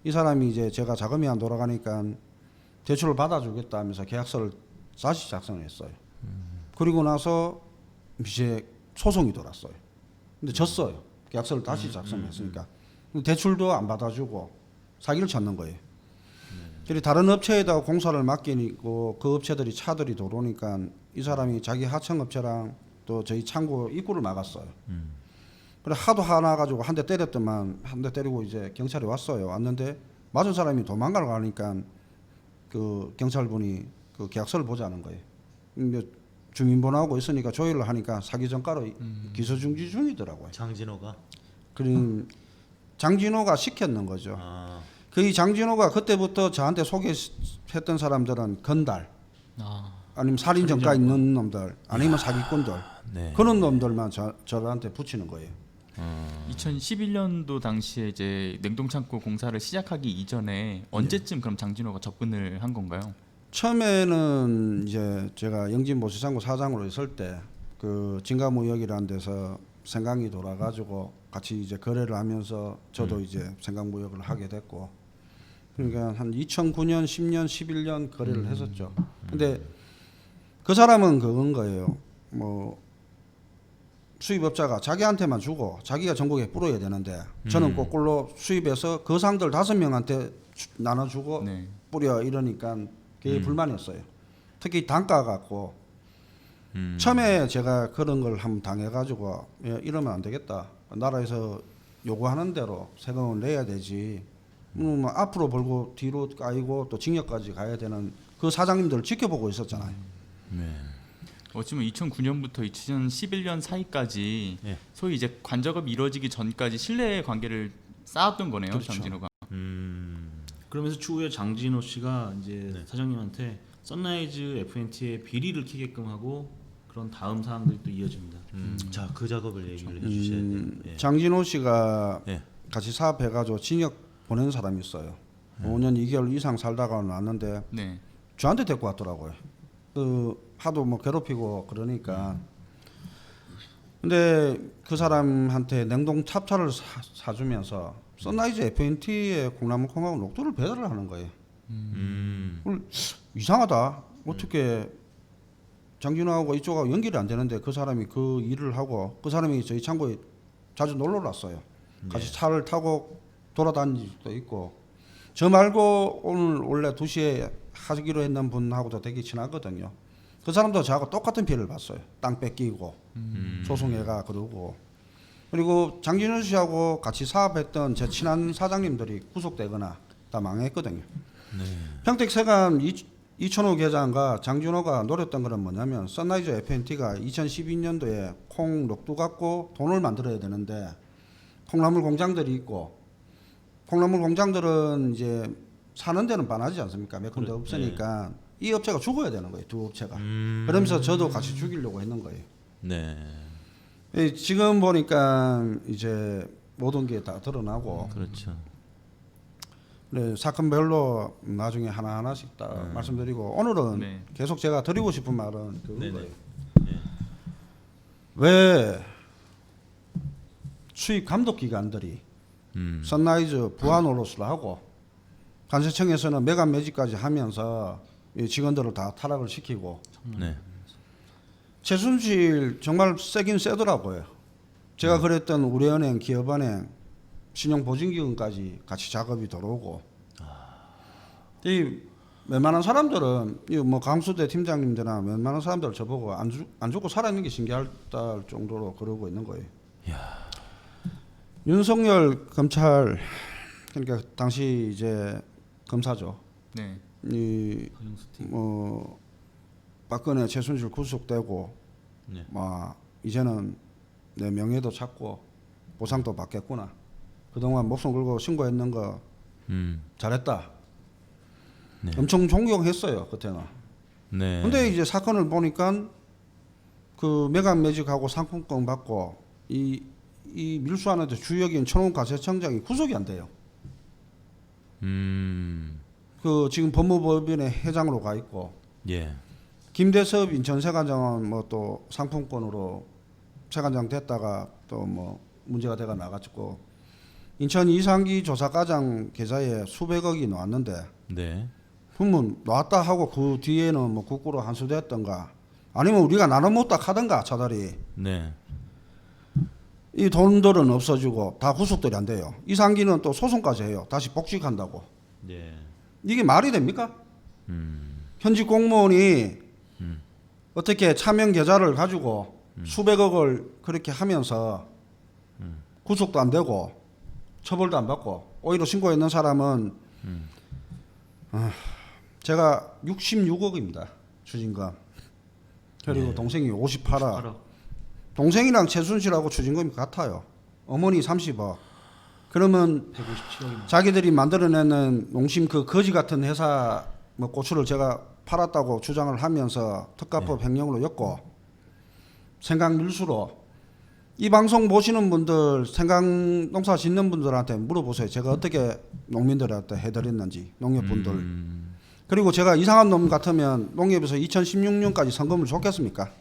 이 사람이 이제 제가 자금이 안 돌아가니까 대출을 받아주겠다 하면서 계약서를 다시 작성을 했어요. 그리고 나서 이제 소송이 돌았어요. 근데 졌어요. 계약서를 다시 작성했으니까. 대출도 안 받아주고 사기를 쳤는 거예요. 그리고 다른 업체에다가 공사를 맡기고 그 업체들이 차들이 들어오니까 이 사람이 자기 하청업체랑 또 저희 창고 입구를 막았어요. 그래 하도 화나 가지고 한 대 때렸더만 한 대 때리고 이제 경찰이 왔어요. 왔는데 맞은 사람이 도망가려고 하니까 그 경찰분이 그 계약서를 보자는 거예요. 주민번호하고 있으니까 조회를 하니까 사기 전가로 기소 중지 중이더라고요. 장진호가. 그럼 장진호가 시켰는 거죠. 아, 그 장진호가 그때부터 저한테 소개했던 사람들은 건달, 아니면 살인 전가 있는 놈들, 아니면 사기꾼들 네. 그런 놈들만 저한테 붙이는 거예요. 2011년도 당시에 이제 냉동창고 공사를 시작하기 이전에 언제쯤 그럼 장진호가 접근을 한 건가요? 처음에는 이제 제가 영진보수창고 사장으로 있을 때 그 진가무역이라는 데서 생강이 돌아가지고 같이 이제 거래를 하면서 저도 이제 생강무역을 하게 됐고, 그러니까 한 2009년, 10년, 11년 거래를 했었죠. 근데 그 사람은 그건 거예요. 뭐 수입업자가 자기한테만 주고 자기가 전국에 뿌려야 되는데 저는 거꾸로 수입해서 그 상들 5명한테 나눠주고 네. 뿌려 이러니까 그게 불만이었어요. 특히 단가 갖고 처음에 제가 그런 걸 한번 당해가지고 이러면 안 되겠다. 나라에서 요구하는 대로 세금을 내야 되지. 뭐 앞으로 벌고 뒤로 까이고 또 징역까지 가야 되는 그 사장님들을 지켜보고 있었잖아요. 네. 어찌면 2009년부터 2011년 사이까지 예. 소위 이제 관작업이 이루어지기 전까지 신뢰 관계를 쌓았던 거네요, 그렇죠. 장진호가. 그러면서 추후에 장진호 씨가 이제 네. 사장님한테 선라이즈 FNT에 비리를 키게끔 하고 그런 다음 사항들이 또 이어집니다. 자, 그 작업을 얘기를 해주셔야 돼요. 예. 장진호 씨가 예. 같이 사업해가지고 징역 보낸 사람이 있어요. 5년 2개월 이상 살다가 왔는데 네. 저한테 데리고 왔더라고요. 그 하도 뭐 괴롭히고 그러니까. 근데 그 사람한테 냉동 찹쌀을 사주면서 선라이즈 FNT에 콩나물 콩하고 녹두를 배달을 하는 거예요. 그걸 이상하다. 어떻게 장진호하고 이쪽하고 연결이 안 되는데 그 사람이 그 일을 하고 그 사람이 저희 창고에 자주 놀러 왔어요. 같이 차를 타고 돌아다닐 수도 있고. 저 말고 오늘 원래 2시에 하기로 했는 분하고도 되게 친하거든요. 그 사람도 저하고 똑같은 피해를 봤어요. 땅 뺏기고 소송해가 그러고. 그리고 장진호 씨하고 같이 사업했던 제 친한 사장님들이 구속되거나 다 망했거든요. 평택세관 이천호 계장과 장진호가 노렸던 것은 뭐냐면 선라이즈 FNT가 2012년도에 콩 녹두 갖고 돈을 만들어야 되는데 콩나물 공장들이 있고 콩나물 공장들은 이제 사는 데는 빤하지 않습니까? 몇 군데 없으니까 이 업체가 죽어야 되는 거예요. 두 업체가. 그러면서 저도 같이 죽이려고 했는 거예요. 네. 지금 보니까 이제 모든 게 다 드러나고 그렇죠. 네, 사건별로 나중에 하나하나씩 다 말씀드리고 오늘은 네. 계속 제가 드리고 싶은 말은 그거예요. 네네. 왜 수입 감독 기관들이 선라이즈 부하 노릇을 하고 관세청에서는 매각 매집까지 하면서 이 직원들을 다 타락을 시키고 네. 최순실 정말 세긴 세더라고요. 제가 그랬던 우리은행, 기업은행, 신용보증기금까지 같이 작업이 들어오고 이 웬만한 사람들은 뭐 강수대 팀장님들이나 웬만한 사람들 저보고 안 죽고 살아있는 게 신기할 정도로 그러고 있는 거예요. 윤석열 검찰 그러니까 당시 이제 검사죠. 네. 뭐 박근혜 최순실 구속되고 네. 이제는 내 명예도 찾고 보상도 받겠구나. 그동안 목숨 걸고 신고했는 거 잘했다. 네. 엄청 존경했어요 그때는. 네. 근데 이제 사건을 보니까 그 매각 매직하고 상품권 받고 이 밀수하는 데 주역인 천홍과세청장이 구속이 안 돼요. 그 지금 법무법인의 회장으로 가 있고 예. 김대섭 인천 세관장은 뭐 또 상품권으로 세관장 됐다가 또 뭐 문제가 돼가 나가지고 인천 이상기 조사과장 계좌에 수백억이 나왔는데 네. 그러면 나왔다 하고 그 뒤에는 뭐 국고로 환수됐던가 아니면 우리가 나눠 먹다 하던가 차라리 네. 이 돈들은 없어지고 다 구속들이 안 돼요. 이상기는 또 소송까지 해요. 다시 복직한다고. 예. 이게 말이 됩니까? 현직 공무원이 어떻게 차명 계좌를 가지고 수백억을 그렇게 하면서 구속도 안 되고 처벌도 안 받고 오히려 신고했는 사람은 제가 66억입니다. 추징금. 그리고 동생이 58억. 동생이랑 최순실하고 추징금이 같아요. 어머니 30억. 그러면 157억입니다. 자기들이 만들어내는 농심 그 거지 같은 회사 뭐 고추를 제가 팔았다고 주장을 하면서 특가법 횡령으로 엮고 생강 밀수로 이 방송 보시는 분들 생강 농사 짓는 분들한테 물어보세요. 제가 어떻게 농민들한테 해드렸는지 농협분들. 그리고 제가 이상한 놈 같으면 농협에서 2016년까지 성금을 줬겠습니까?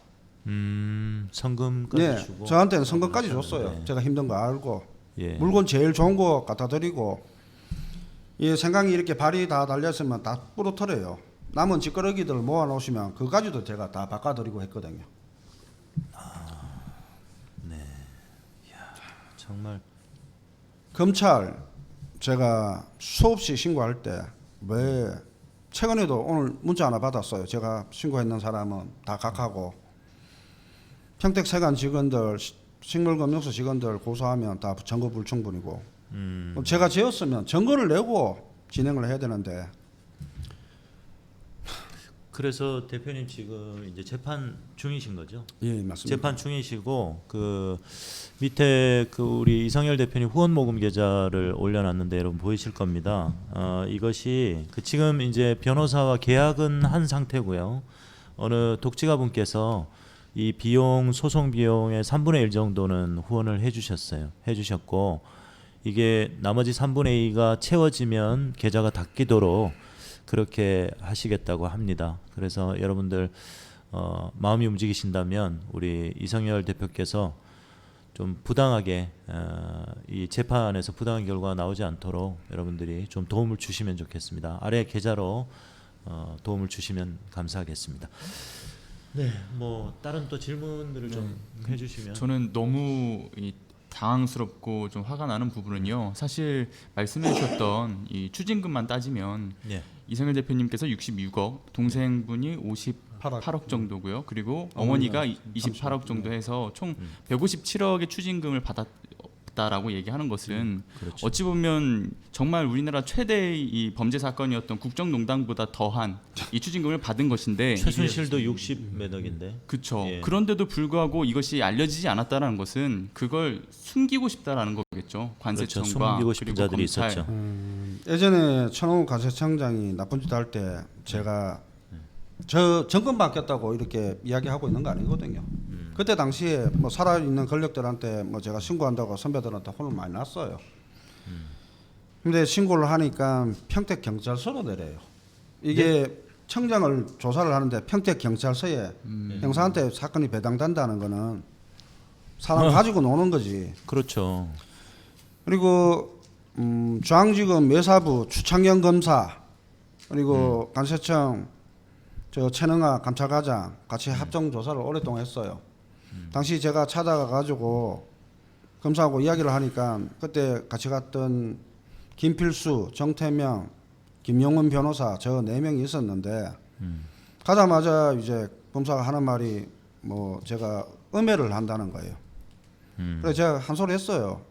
성금까지 네, 주고. 저한테는 성금까지 그러셨는데. 줬어요. 제가 힘든 거 알고 예. 물건 제일 좋은 거 갖다 드리고 이 생강이 이렇게 발이 다 달렸으면 다 부러뜨려요. 남은 찌꺼러기들 모아 놓으시면 그까지도 제가 다 바꿔드리고 했거든요. 정말 검찰 제가 수없이 신고할 때 왜 최근에도 오늘 문자 하나 받았어요. 제가 신고했는 사람은 다 각하고 평택세관 직원들 식물검역소 직원들 고소하면 다 증거 불충분이고 그럼 제가 지었으면 증거를 내고 진행을 해야 되는데 그래서 대표님 지금 이제 재판 중이신 거죠? 예 맞습니다. 재판 중이시고 그 밑에 그 우리 이성열 대표님 후원 모금 계좌를 올려놨는데 여러분 보이실 겁니다. 이것이 그 지금 이제 변호사와 계약은 한 상태고요. 어느 독지가 분께서 이 비용 소송 비용의 3분의 1 정도는 후원을 해주셨고 이게 나머지 3분의 2가 채워지면 계좌가 닫히도록 그렇게 하시겠다고 합니다. 그래서 여러분들 마음이 움직이신다면 우리 이성열 대표께서 좀 부당하게 이 재판에서 부당한 결과가 나오지 않도록 여러분들이 좀 도움을 주시면 좋겠습니다. 아래 계좌로 도움을 주시면 감사하겠습니다. 네, 뭐 다른 또 질문들을 좀 해주시면. 저는 너무 당황스럽고 좀 화가 나는 부분은요. 사실 말씀해 주셨던 이 추징금만 따지면 예. 이성열 대표님께서 66억, 동생분이 58억 정도고요. 그리고 어머니가 28억 정도 해서 총 157억의 추징금을 받았다라고 얘기하는 것은 그렇죠. 어찌 보면 정말 우리나라 최대의 이 범죄 사건이었던 국정농단보다 더한 이 추징금을 받은 것인데 최순실도 60 몇 억인데. 그렇죠. 예. 그런데도 불구하고 이것이 알려지지 않았다라는 것은 그걸 숨기고 싶다라는 거겠죠. 관세청과 그렇죠. 숨기고 싶은 그리고 자들이 검찰. 있었죠. 예전에 천호국 관세청장이 나쁜 짓 할 때 제가 저 정권 바뀌었다고 이렇게 이야기하고 있는 거 아니거든요. 그때 당시에 뭐 살아있는 권력들한테 뭐 제가 신고한다고 선배들한테 혼을 많이 났어요. 근데 신고를 하니까 평택 경찰서로 내려요. 이게 청장을 조사를 하는데 평택 경찰서에 형사한테 사건이 배당된다는 거는 사람 가지고 노는 거지. 그렇죠. 그리고 중앙지검 매사부 추창경 검사 그리고 관세청 저 최능아 감찰과장 같이 합정 조사를 오랫동안 했어요. 당시 제가 찾아가 가지고 검사하고 이야기를 하니까 그때 같이 갔던 김필수, 정태명, 김용은 변호사 저 4명이 있었는데 가자마자 이제 검사가 하는 말이 뭐 제가 음해를 한다는 거예요. 그래서 제가 한 소리 했어요.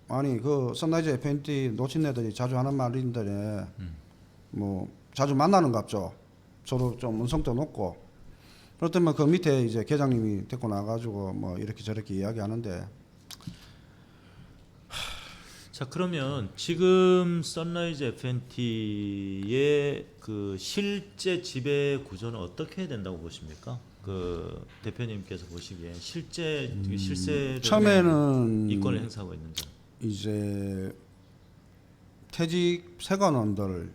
아니 그 선라이즈 FNT 노친네들이 자주 하는 말인데 뭐 자주 만나는갑죠. 서로 좀 음성도 높고 그렇다면 그 밑에 이제 계장님이 데리고 나가지고 뭐 이렇게 저렇게 이야기하는데 자 그러면 지금 선라이즈 FNT의 그 실제 지배 구조는 어떻게 해야 된다고 보십니까? 그 대표님께서 보시기에 실제 실세를 처음에는 이권을 행사하고 있는지. 이제 퇴직 세관원들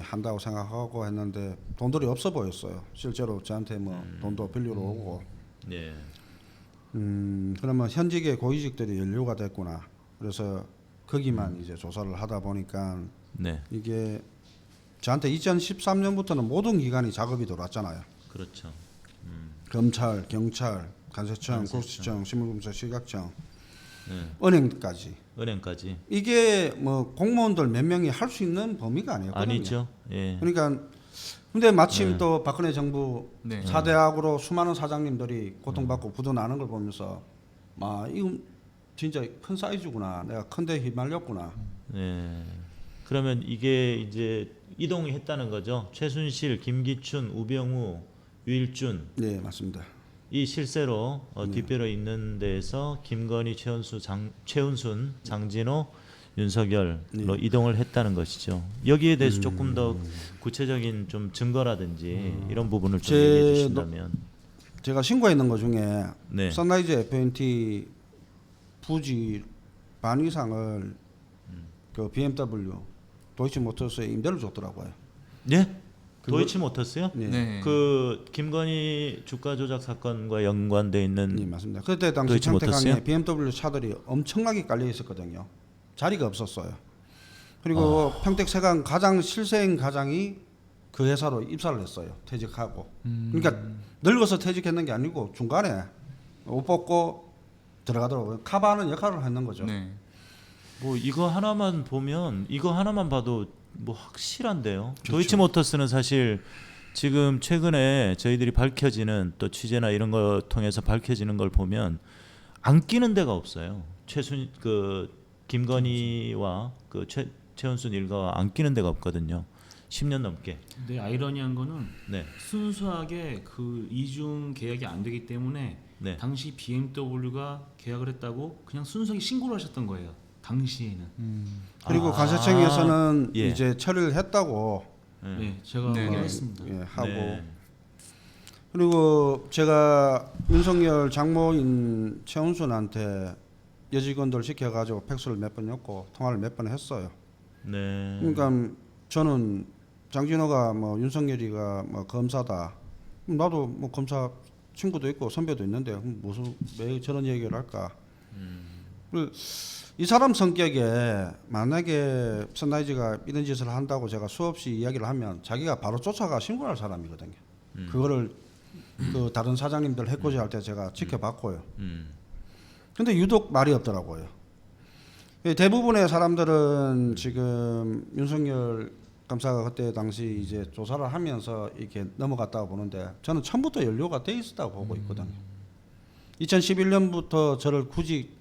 한다고 생각하고 했는데 돈들이 없어 보였어요. 실제로 저한테 뭐 돈도 빌리러 오고. 네. 그러면 현직의 고위직들이 연루가 됐구나. 그래서 거기만 이제 조사를 하다 보니까 네. 이게 저한테 2013년부터는 모든 기관이 작업이 들어왔잖아요. 그렇죠. 검찰, 경찰, 간세청, 국세청, 신문검사, 시각청, 네. 은행까지. 은행까지. 이게 뭐 공무원들 몇 명이 할 수 있는 범위가 아니었거든요. 아니죠. 예. 그러니까 근데 마침 또 박근혜 정부 네. 사대악으로 수많은 사장님들이 고통받고 부도나는 걸 보면서 이거 진짜 큰 사이즈구나. 내가 큰데 휘말렸구나. 네. 그러면 이게 이제 이동이 했다는 거죠. 최순실, 김기춘, 우병우, 유일준 네, 맞습니다. 이 실세로 뒷배로 있는 데에서 김건희, 최은순, 장진호, 윤석열로 이동을 했다는 것이죠. 여기에 대해서 조금 더 구체적인 좀 증거라든지 이런 부분을 좀 얘기해 주신다면. 제가 신고했는 것 중에 네. 선라이즈 FNT 부지 반 이상을 그 BMW 도이치모터스에 임대를 줬더라고요. 예? 도이치모터스요? 네. 네. 그 김건희 주가 조작 사건과 연관돼 있는 네, 맞습니다. 그때 당시 도이치모터스요? 평택항에 BMW 차들이 엄청나게 깔려 있었거든요. 자리가 없었어요. 그리고 평택세관 가장 실세인 가장이 그 회사로 입사를 했어요. 퇴직하고. 그러니까 늙어서 퇴직했는 게 아니고 중간에 옷 벗고 들어가더라고요. 카바하는 역할을 했는 거죠. 네. 뭐 이거 하나만 보면 이거 하나만 봐도 뭐 확실한데요. 그렇죠. 도이치모터스는 사실 지금 최근에 저희들이 밝혀지는 또 취재나 이런 거 통해서 밝혀지는 걸 보면 안 끼는 데가 없어요. 김건희와 그 최은순 일가와 안 끼는 데가 없거든요. 10년 넘게. 근데 아이러니한 거는 네. 순수하게 그 이중 계약이 안 되기 때문에 네. 당시 BMW가 계약을 했다고 그냥 순수하게 신고를 하셨던 거예요. 당시에는. 그리고 아, 관세청에서는 예. 이제 처리를 했다고 네, 제가 네. 확인했습니다. 하고 네. 그리고 제가 윤석열 장모인 최은순한테 여직원들 시켜가지고 팩스를 몇 번 였고 통화를 몇 번 했어요. 네. 그러니까 저는 장진호가 뭐 윤석열이가 뭐 검사다. 나도 뭐 검사 친구도 있고 선배도 있는데 무슨 왜 저런 얘기를 할까? 이 사람 성격에 만약에 선라이즈가 이런 짓을 한다고 제가 수없이 이야기를 하면 자기가 바로 쫓아가 신고할 사람이거든요. 그거를 그 다른 사장님들 해코지 할 때 제가 지켜봤고요. 근데 유독 말이 없더라고요. 대부분의 사람들은 지금 윤석열 검사가 그때 당시 이제 조사를 하면서 이렇게 넘어갔다고 보는데 저는 처음부터 연루가 돼 있었다고 보고 있거든요. 2011년부터 저를 굳이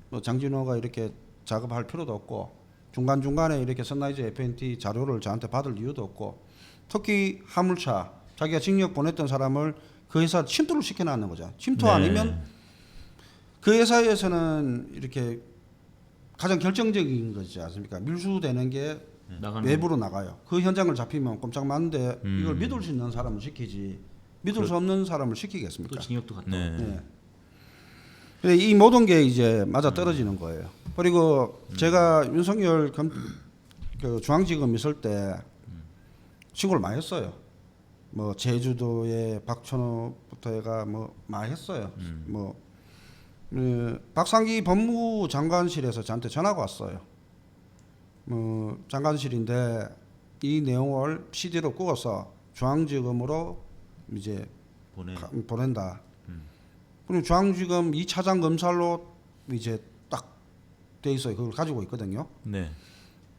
뭐 장진호가 이렇게 작업할 필요도 없고 중간중간에 이렇게 선라이즈 FNT 자료를 저한테 받을 이유도 없고 특히 화물차 자기가 징역 보냈던 사람을 그 회사 침투를 시켜놨는 거죠. 침투 네. 아니면 그 회사에서는 이렇게 가장 결정적인 거지 않습니까? 밀수되는 게 나가는 외부로 나가요. 그 현장을 잡히면 꼼짝 맞는데 이걸 믿을 수 있는 사람을 시키지 믿을 수 없는 사람을 시키겠습니까? 또 징역도 갔다. 네. 네. 근데 이 모든 게 이제 맞아 떨어지는 거예요. 그리고 제가 윤석열 그 중앙지검 있을 때 신고를 많이 했어요. 뭐 제주도에 박천호부터 해가 뭐 많이 했어요. 뭐 박상기 법무부 장관실에서 저한테 전화가 왔어요. 뭐 장관실인데 이 내용을 CD로 구워서 중앙지검으로 이제 보낸다. 그리고 중앙지검 2차장 검찰로 이제 딱 돼 있어요. 그걸 가지고 있거든요. 네.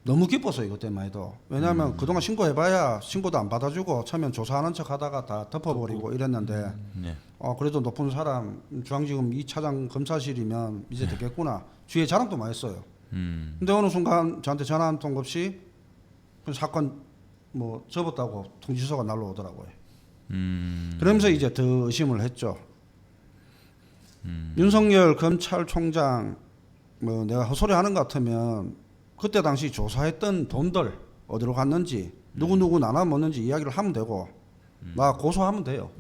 너무 기뻤어요 그때만 해도. 왜냐하면 그동안 신고해봐야 신고도 안 받아주고 처음엔 조사하는 척하다가 다 덮어버리고 이랬는데 네. 그래도 높은 사람 중앙지검 2차장 검사실이면 이제 되겠구나. 주위에 자랑도 많이 했어요. 근데 어느 순간 저한테 전화 한 통 없이 그 사건 뭐 접었다고 통지서가 날라오더라고요. 그러면서 이제 더 의심을 했죠. 윤석열 검찰총장 뭐 내가 헛소리 하는 것 같으면 그때 당시 조사했던 돈들 어디로 갔는지 누구 나눠 먹는지 이야기를 하면 되고 나 고소하면 돼요.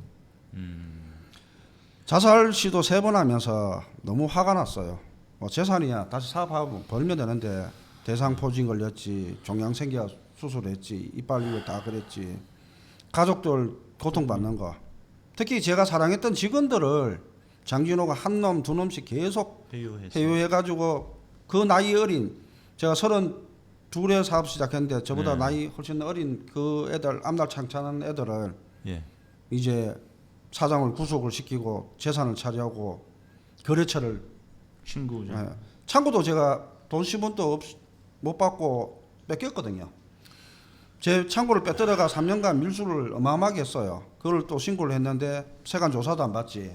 자살 시도 3번 하면서 너무 화가 났어요. 뭐 재산이야 다시 사업하고 벌면 되는데 대상 포진 걸렸지 종양 생겨 수술했지, 이빨 이거 다 그랬지. 가족들 고통받는 거. 특히 제가 사랑했던 직원들을 장진호가 한 놈, 두 놈씩 계속 회유해가지고 그 나이 어린 제가 32에 사업 시작했는데 저보다 네. 나이 훨씬 어린 그 애들 앞날 창창한 애들을 예. 이제 사장을 구속을 시키고 재산을 차지하고 거래처를 친구죠. 예. 창고도 제가 돈 10원도 못 받고 뺏겼거든요. 제 창고를 빼들어가 3년간 밀수를 어마어마하게 했어요. 그걸 또 신고를 했는데 세관 조사도 안 받지.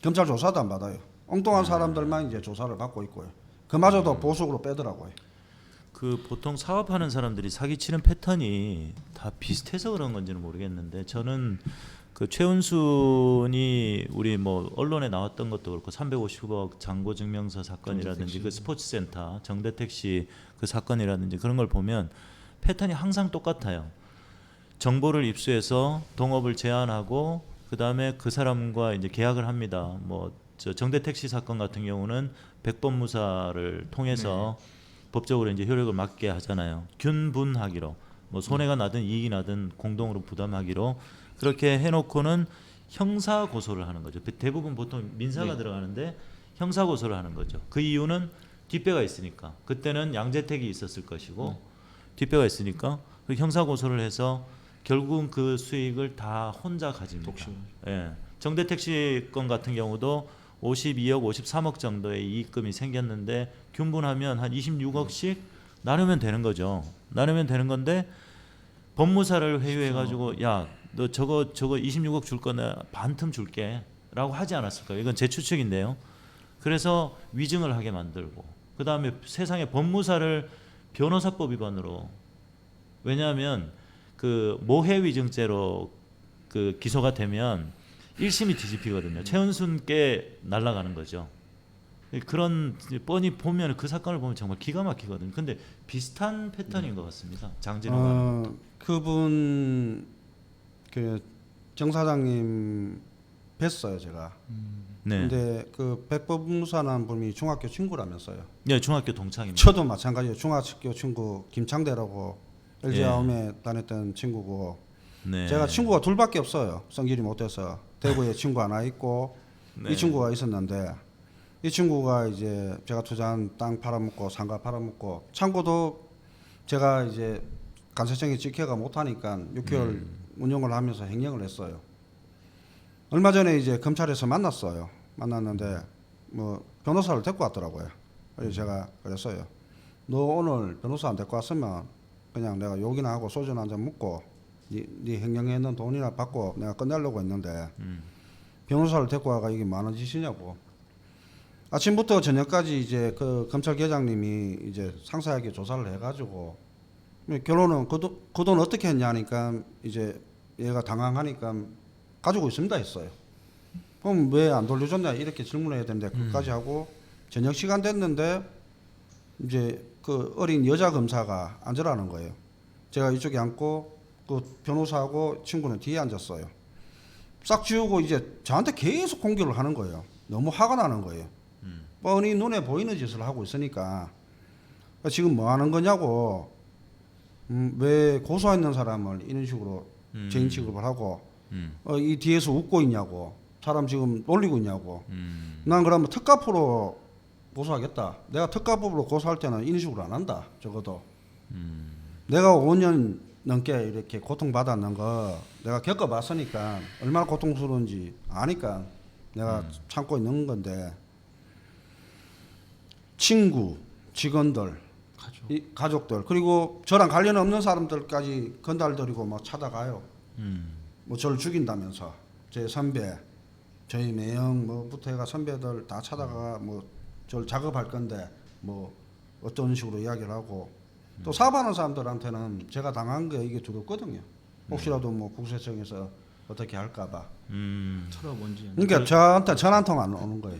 검찰 조사도 안 받아요. 엉뚱한 사람들만 이제 조사를 받고 있고요. 그마저도 보석으로 빼더라고요. 그 보통 사업하는 사람들이 사기치는 패턴이 다 비슷해서 그런 건지는 모르겠는데 저는 그 최은순이 우리 뭐 언론에 나왔던 것도 그렇고 350억 잔고 증명서 사건이라든지 그 스포츠센터 정대택 씨 그 사건이라든지 그런 걸 보면 패턴이 항상 똑같아요. 정보를 입수해서 동업을 제안하고 그 다음에 그 사람과 이제 계약을 합니다. 뭐 저 정대택 씨 사건 같은 경우는 백법무사를 통해서 법적으로 이제 효력을 맞게 하잖아요. 균분하기로 뭐 손해가 나든 이익이 나든 공동으로 부담하기로 그렇게 해놓고는 형사 고소를 하는 거죠. 대부분 보통 민사가 들어가는데 형사 고소를 하는 거죠. 그 이유는 뒷배가 있으니까. 그때는 양재택이 있었을 것이고 뒷배가 있으니까 그 형사 고소를 해서 결국은 그 수익을 다 혼자 가집니다. 예. 정대택 씨 건 같은 경우도 52억, 53억 정도의 이익금이 생겼는데 균분하면 한 26억씩 나누면 되는 거죠. 나누면 되는 건데 법무사를 회유해가지고 야, 너 저거 26억 줄 거나 반틈 줄게라고 하지 않았을까요? 이건 제 추측인데요. 그래서 위증을 하게 만들고 그 다음에 세상에 법무사를 변호사법 위반으로 왜냐하면 그 모해 위증죄로 그 기소가 되면 1심이 뒤집히거든요. 최은순께 날아가는 거죠. 그런 뻔히 보면 그 사건을 보면 정말 기가 막히거든요. 근데 비슷한 패턴인 것 같습니다. 장진호가. 그분 그 정 사장님 뵀어요 제가. 네. 근데 그 백법무사라는 분이 중학교 친구라면서요. 네, 중학교 동창입니다. 저도 마찬가지예요. 중학교 친구 김창대라고 LG 예. 아움에 다녔던 친구고 네. 제가 친구가 둘밖에 없어요. 성질이 못해서 대구에 친구 하나 있고 네. 이 친구가 있었는데 이 친구가 이제 제가 투자한 땅 팔아먹고 상가 팔아먹고 창고도 제가 이제 간세청에 지켜가 못하니까 6개월 운영을 하면서 행령을 했어요. 얼마 전에 이제 검찰에서 만났어요. 만났는데 뭐 변호사를 데리고 왔더라고요. 그래서 제가 그랬어요. 너 오늘 변호사 안 데리고 왔으면 그냥 내가 욕이나 하고 소주나 한잔 먹고 네 행령에 있는 돈이나 받고 내가 끝내려고 했는데 변호사를 데리고 와가 이게 많은 짓이냐고. 아침부터 저녁까지 이제 그 검찰계장님이 이제 상세하게 조사를 해가지고 결론은 그 돈 어떻게 했냐니까 이제 얘가 당황하니까 가지고 있습니다 했어요. 그럼 왜 안 돌려줬냐 이렇게 질문해야 되는데 그까지 하고 저녁 시간 됐는데 이제 그 어린 여자 검사가 앉으라는 거예요. 제가 이쪽에 앉고 그 변호사하고 친구는 뒤에 앉았어요. 싹 지우고 이제 저한테 계속 공격을 하는 거예요. 너무 화가 나는 거예요. 뻔히 눈에 보이는 짓을 하고 있으니까 지금 뭐 하는 거냐고 왜 고소했는 사람을 이런 식으로 죄인 취급을 하고 이 뒤에서 웃고 있냐고 사람 지금 놀리고 있냐고 난 그러면 특가포로 고소하겠다. 내가 특가법으로 고소할 때는 이런 식으로 안 한다. 적어도 내가 5년 넘게 이렇게 고통받았는 거 내가 겪어봤으니까 얼마나 고통스러운지 아니까 내가 참고 있는 건데 친구, 직원들, 가족들 그리고 저랑 관련 없는 사람들까지 건달들이고 뭐 찾아가요. 뭐 저를 죽인다면서 제 선배, 저희 매형 뭐부터 해가 선배들 다 찾아가 뭐 저를 작업할 건데 뭐 어떤 식으로 이야기를 하고 또 사업하는 사람들한테는 제가 당한 게 이게 두렵거든요. 혹시라도 뭐 국세청에서 어떻게 할까봐. 철학 뭔지. 그러니까 저한테 전화 한 통 안 오는 거예요.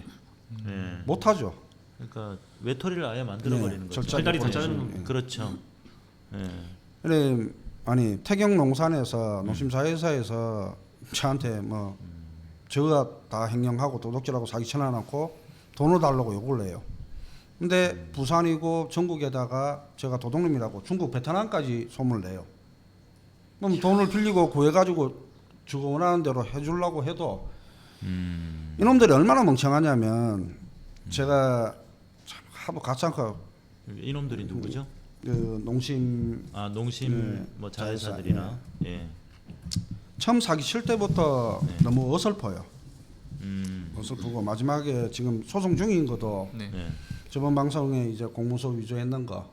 네. 못 하죠. 그러니까 외톨이를 아예 만들어 버리는 거죠. 팔다리 다 자르는 거죠. 그렇죠. 예. 그래 아니 태경 농산에서 농심사회사에서 저한테 뭐 저가 다 횡령하고 도둑질하고 사기 쳐놔놓고 돈을 달라고 요구를 해요. 근데 부산이고 전국에다가 제가 도둑놈이라고 중국 베트남까지 소문을 내요. 그럼 돈을 빌리고 구해가지고 주고 원하는 대로 해주려고 해도 이놈들이 얼마나 멍청하냐면 제가 참 하도 가짜고 이놈들이 누구죠? 그 농심 농심 네, 뭐 자회사들이나 예. 처음 사기 칠 때부터 네. 너무 어설퍼요. 어설프고 마지막에 지금 소송 중인 것도 네. 네. 저번 방송에 이제 공문서 위조했는 거.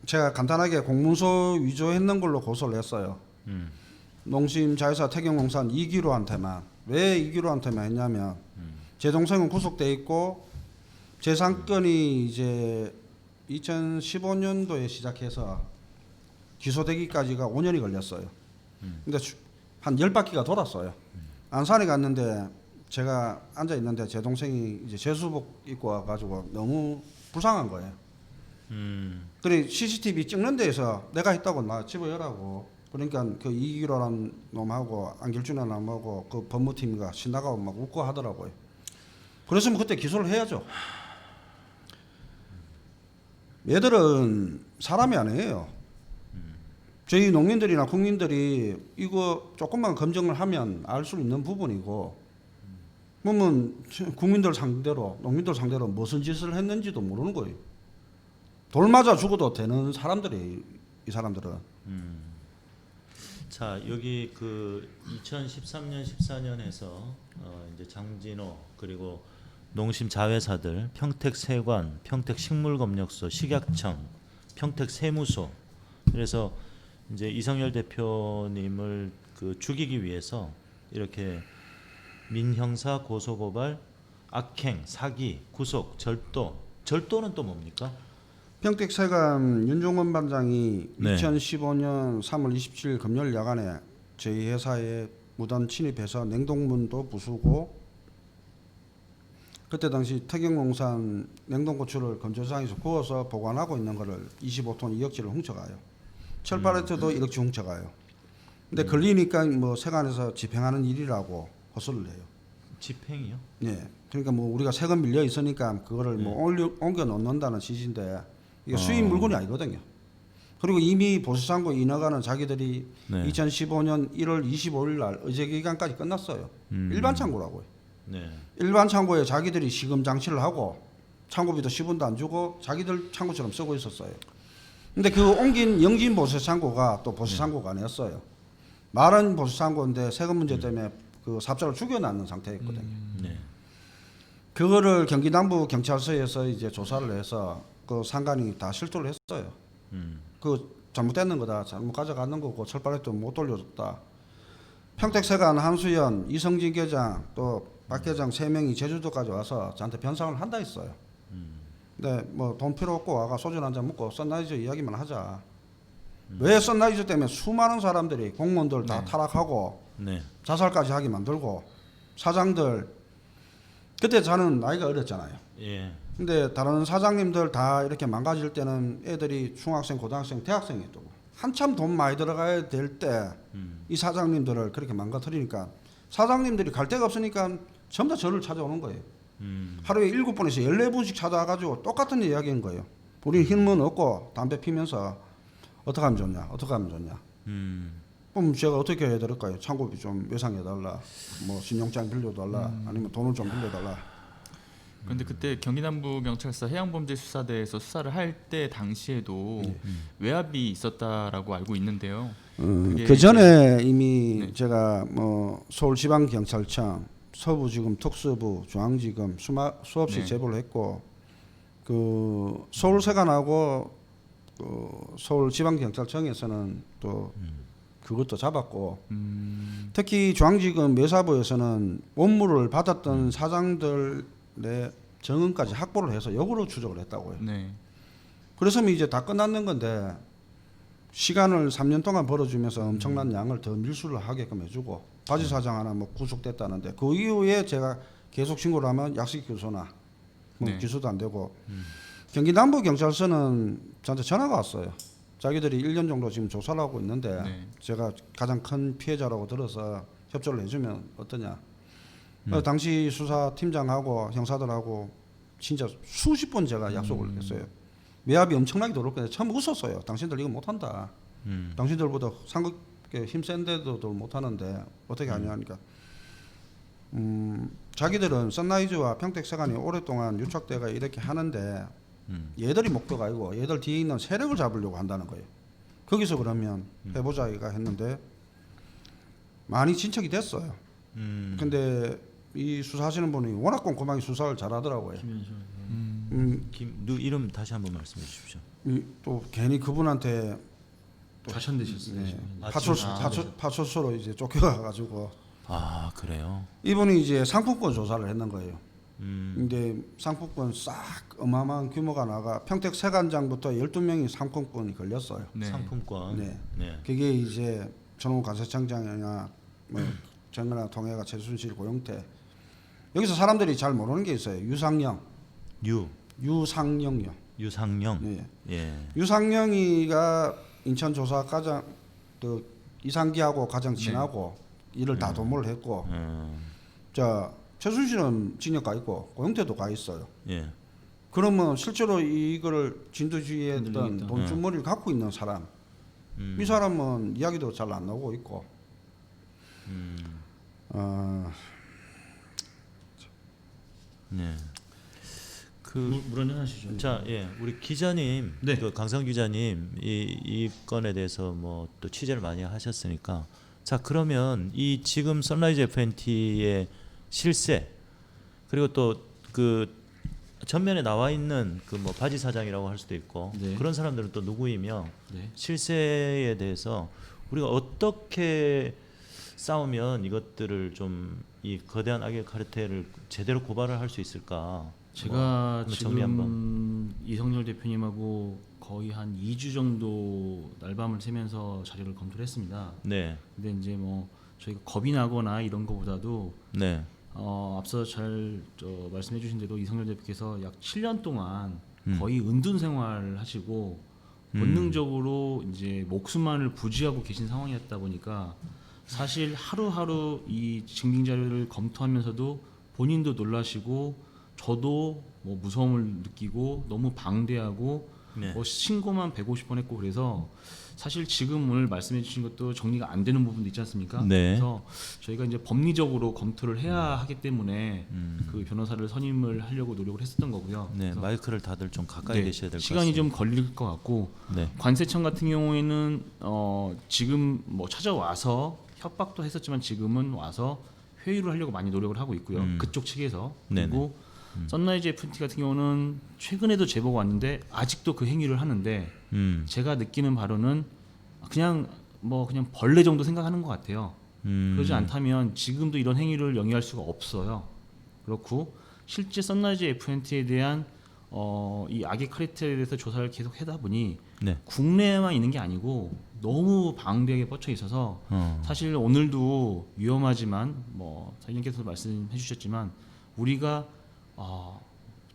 제가 간단하게 공문서 위조했는 걸로 고소를 했어요. 농심 자회사 태경농산 이기로한테만. 왜 이기로한테만 했냐면 제 동생은 구속돼 있고 재산건이 이제 2015년도에 시작해서 기소되기까지가 5년이 걸렸어요. 근데 한 10바퀴가 돌았어요. 안산에 갔는데 제가 앉아 있는데 제 동생이 이제 제수복 입고 와가지고 너무 불쌍한 거예요. 그래 CCTV 찍는 데에서 내가 했다고 나 집어열라고. 그러니까 그 이기로라는 놈하고 안길준이라는 놈하고 그 법무팀이가 신나가고 막 웃고 하더라고요. 그랬으면 그때 기소를 해야죠. 얘들은 사람이 아니에요. 저희 농민들이나 국민들이 이거 조금만 검증을 하면 알 수 있는 부분이고, 그러면 국민들 상대로, 농민들 상대로 무슨 짓을 했는지도 모르는 거예요. 돌 맞아 죽어도 되는 사람들이 이 사람들은. 자 여기 그 2013년 14년에서 이제 장진호 그리고 농심 자회사들 평택세관, 평택식물검역소, 식약청, 평택세무소 그래서 이제 이성열 대표님을 그 죽이기 위해서 이렇게 민형사 고소고발, 악행, 사기, 구속, 절도는 또 뭡니까? 평택세관 윤종원 반장이 네. 2015년 3월 27일 금요일 야간에 저희 회사에 무단 침입해서 냉동문도 부수고, 그때 당시 태경농산 냉동고추를 건조장에서 구워서 보관하고 있는 거를 25톤 2억치를 훔쳐가요. 철파레트도 1억치 훔쳐가요. 근데 걸리니까 뭐 세관에서 집행하는 일이라고 호소를 해요. 집행이요? 예. 그러니까 뭐 우리가 세금 밀려 있으니까 그거를 뭐 옮겨 놓는다는 취지인데 이게 수입 물건이 아니거든요. 그리고 이미 보수상고 인허가는 자기들이 네. 2015년 1월 25일 날 의제 기간까지 끝났어요. 일반 창고라고요. 네. 일반 창고에 자기들이 시금 장치를 하고 창고비도 10원도 안 주고 자기들 창고처럼 쓰고 있었어요. 근데 그 옮긴 영진 보수 창고가 또 보수 창고가 아니었어요. 말은 보수 창고인데 세금 문제 때문에 그 삽자를 죽여놨는 상태였거든요. 네. 그거를 경기 남부 경찰서에서 이제 조사를 해서 그 상관이 다 실토를 했어요. 그 잘못됐는 거다, 잘못 가져가는 거고 철발에도 못 돌려줬다. 평택세관 한수연, 이성진 계장 또 박 계장 3명이 제주도까지 와서 저한테 변상을 한다 했어요. 근데 뭐 돈 필요 없고 와가 소주 한잔 먹고 선라이즈 이야기만 하자. 왜 선라이즈 때문에 수많은 사람들이 공무원들 다 타락하고 네. 자살까지 하게 만들고 사장들, 그때 저는 나이가 어렸잖아요. 예. 근데 다른 사장님들 다 이렇게 망가질 때는 애들이 중학생, 고등학생, 대학생이었고 한참 돈 많이 들어가야 될 때 이 사장님들을 그렇게 망가뜨리니까 사장님들이 갈 데가 없으니까 전부 다 저를 찾아오는 거예요. 하루에 7번에서 14번씩 찾아와가지고 똑같은 이야기인 거예요. 우리 힘은 없고 담배 피면서 어떻게 하면 좋냐, 어떻게 하면 좋냐. 그럼 제가 어떻게 해야 될까요? 창고비 좀 예상해달라, 뭐 신용장 빌려달라, 아니면 돈을 좀 빌려달라. 그런데 그때 경기남부경찰서 해양범죄수사대에서 수사를 할 때 당시에도 외압이 있었다라고 알고 있는데요. 그 전에 이미 네. 제가 뭐 서울지방경찰청, 서부지검 특수부, 중앙지검 수없이 네. 제보를 했고, 그 서울세관하고 그 서울지방경찰청에서는 또 그것도 잡았고, 특히 중앙지검 매사부에서는 원무를 받았던 사장들의 정언까지 확보를 해서 역으로 추적을 했다고요. 네. 그래서 이제 다 끝났는 건데 시간을 3년 동안 벌어주면서 엄청난 양을 더 밀수를 하게끔 해주고 바지 사장 하나 뭐 구속됐다는데 그 이후에 제가 계속 신고를 하면 약식 교소나 뭐 네. 기소도 안 되고 경기 남부 경찰서는 저한테 전화가 왔어요. 자기들이 1년 정도 지금 조사를 하고 있는데 네. 제가 가장 큰 피해자라고 들어서 협조를 해주면 어떠냐. 당시 수사팀장하고 형사들하고 진짜 수십 번 제가 약속을 했어요. 매합이 엄청나게 들어올 처음 웃었어요. 당신들 이거 못한다. 당신들보다 상급계 힘센데도 못하는데 어떻게 하냐 하니까 자기들은 선라이즈와 평택세관이 오랫동안 유착대가 이렇게 하는데 얘들이 목표가 아니고 얘들 뒤에 있는 세력을 잡으려고 한다는 거예요. 거기서 그러면 해보자 이가 했는데 많이 진척이 됐어요. 근데 이 수사하시는 분이 워낙 꼼꼼하게 수사를 잘하더라고요. 이름 다시 한번 말씀해 주십시오. 또 괜히 그분한테 좌천되셨어요. 네, 지금. 파출소로 이제 쫓겨가가지고 아 그래요. 이분이 이제 상품권 조사를 했는 거예요. 근데 상품권 싹 어마어마한 규모가 나가 평택 세관장부터 12명이 상품권이 걸렸어요. 네. 상품권. 네. 네. 그게 이제 전원 관세청장이나 뭐 정근아 동해가 최순실 고영태 여기서 사람들이 잘 모르는 게 있어요. 유상영, 유상영요. 유상영. 예. 예. 유상영이가 인천 조사과장 그 이상기하고 가장 친하고 일을 다 도모를 했고 자 최순실은 징역 가 있고 고영태도 가 있어요. 예. 그러면 실제로 이거를 진두지휘에 했던 흔들리겠다. 돈주머니를 갖고 있는 사람 이 사람은 이야기도 잘 안 나오고 있고 네. 그 물 한잔 하시죠. 자, 예, 우리 기자님, 네. 그 강성 기자님 이 건에 대해서 뭐 또 취재를 많이 하셨으니까, 자 그러면 이 지금 선라이즈 FNT의 실세 그리고 또 그 전면에 나와 있는 그 뭐 바지 사장이라고 할 수도 있고 네. 그런 사람들은 또 누구이며 네. 실세에 대해서 우리가 어떻게 싸우면 이것들을 좀 이 거대한 악의 카르텔을 제대로 고발을 할 수 있을까? 제가 한번 정리 한번. 지금 이성열 대표님하고 거의 한 2주 정도 날밤을 새면서 자료를 검토를 했습니다. 네, 근데 이제 뭐 저희가 겁이 나거나 이런 거보다도 네, 앞서 잘 말씀해 주신 대로 이성열 대표께서 약 7년 동안 음. 거의 은둔 생활을 하시고 본능적으로 이제 목숨만을 부지하고 계신 상황이었다 보니까 사실 하루하루 이 증빙 자료를 검토하면서도 본인도 놀라시고 저도 뭐 무서움을 느끼고 너무 방대하고 네. 뭐 신고만 150번 했고 그래서 사실 지금 오늘 말씀해 주신 것도 정리가 안 되는 부분도 있지 않습니까? 네. 그래서 저희가 이제 법리적으로 검토를 해야 하기 때문에 그 변호사를 선임을 하려고 노력을 했었던 거고요. 네. 그래서 마이크를 다들 좀 가까이 계셔야 될 것 같습니다. 시간이 좀 걸릴 것 같고 네, 관세청 같은 경우에는 지금 뭐 찾아와서 협박도 했었지만 지금은 와서 회의를 하려고 많이 노력을 하고 있고요. 그쪽 측에서 그리고 선라이즈 FNT 같은 경우는 최근에도 제보가 왔는데 아직도 그 행위를 하는데 제가 느끼는 바로는 그냥 벌레 정도 생각하는 것 같아요. 그러지 않다면 지금도 이런 행위를 영위할 수가 없어요. 그렇고 실제 선라이즈 FNT에 대한 이 악의 카르텔에 대해서 조사를 계속 하다 보니 네. 국내에만 있는 게 아니고 너무 방대하게 뻗쳐 있어서 사실 오늘도 위험하지만 뭐 사장님께서 말씀해 주셨지만 우리가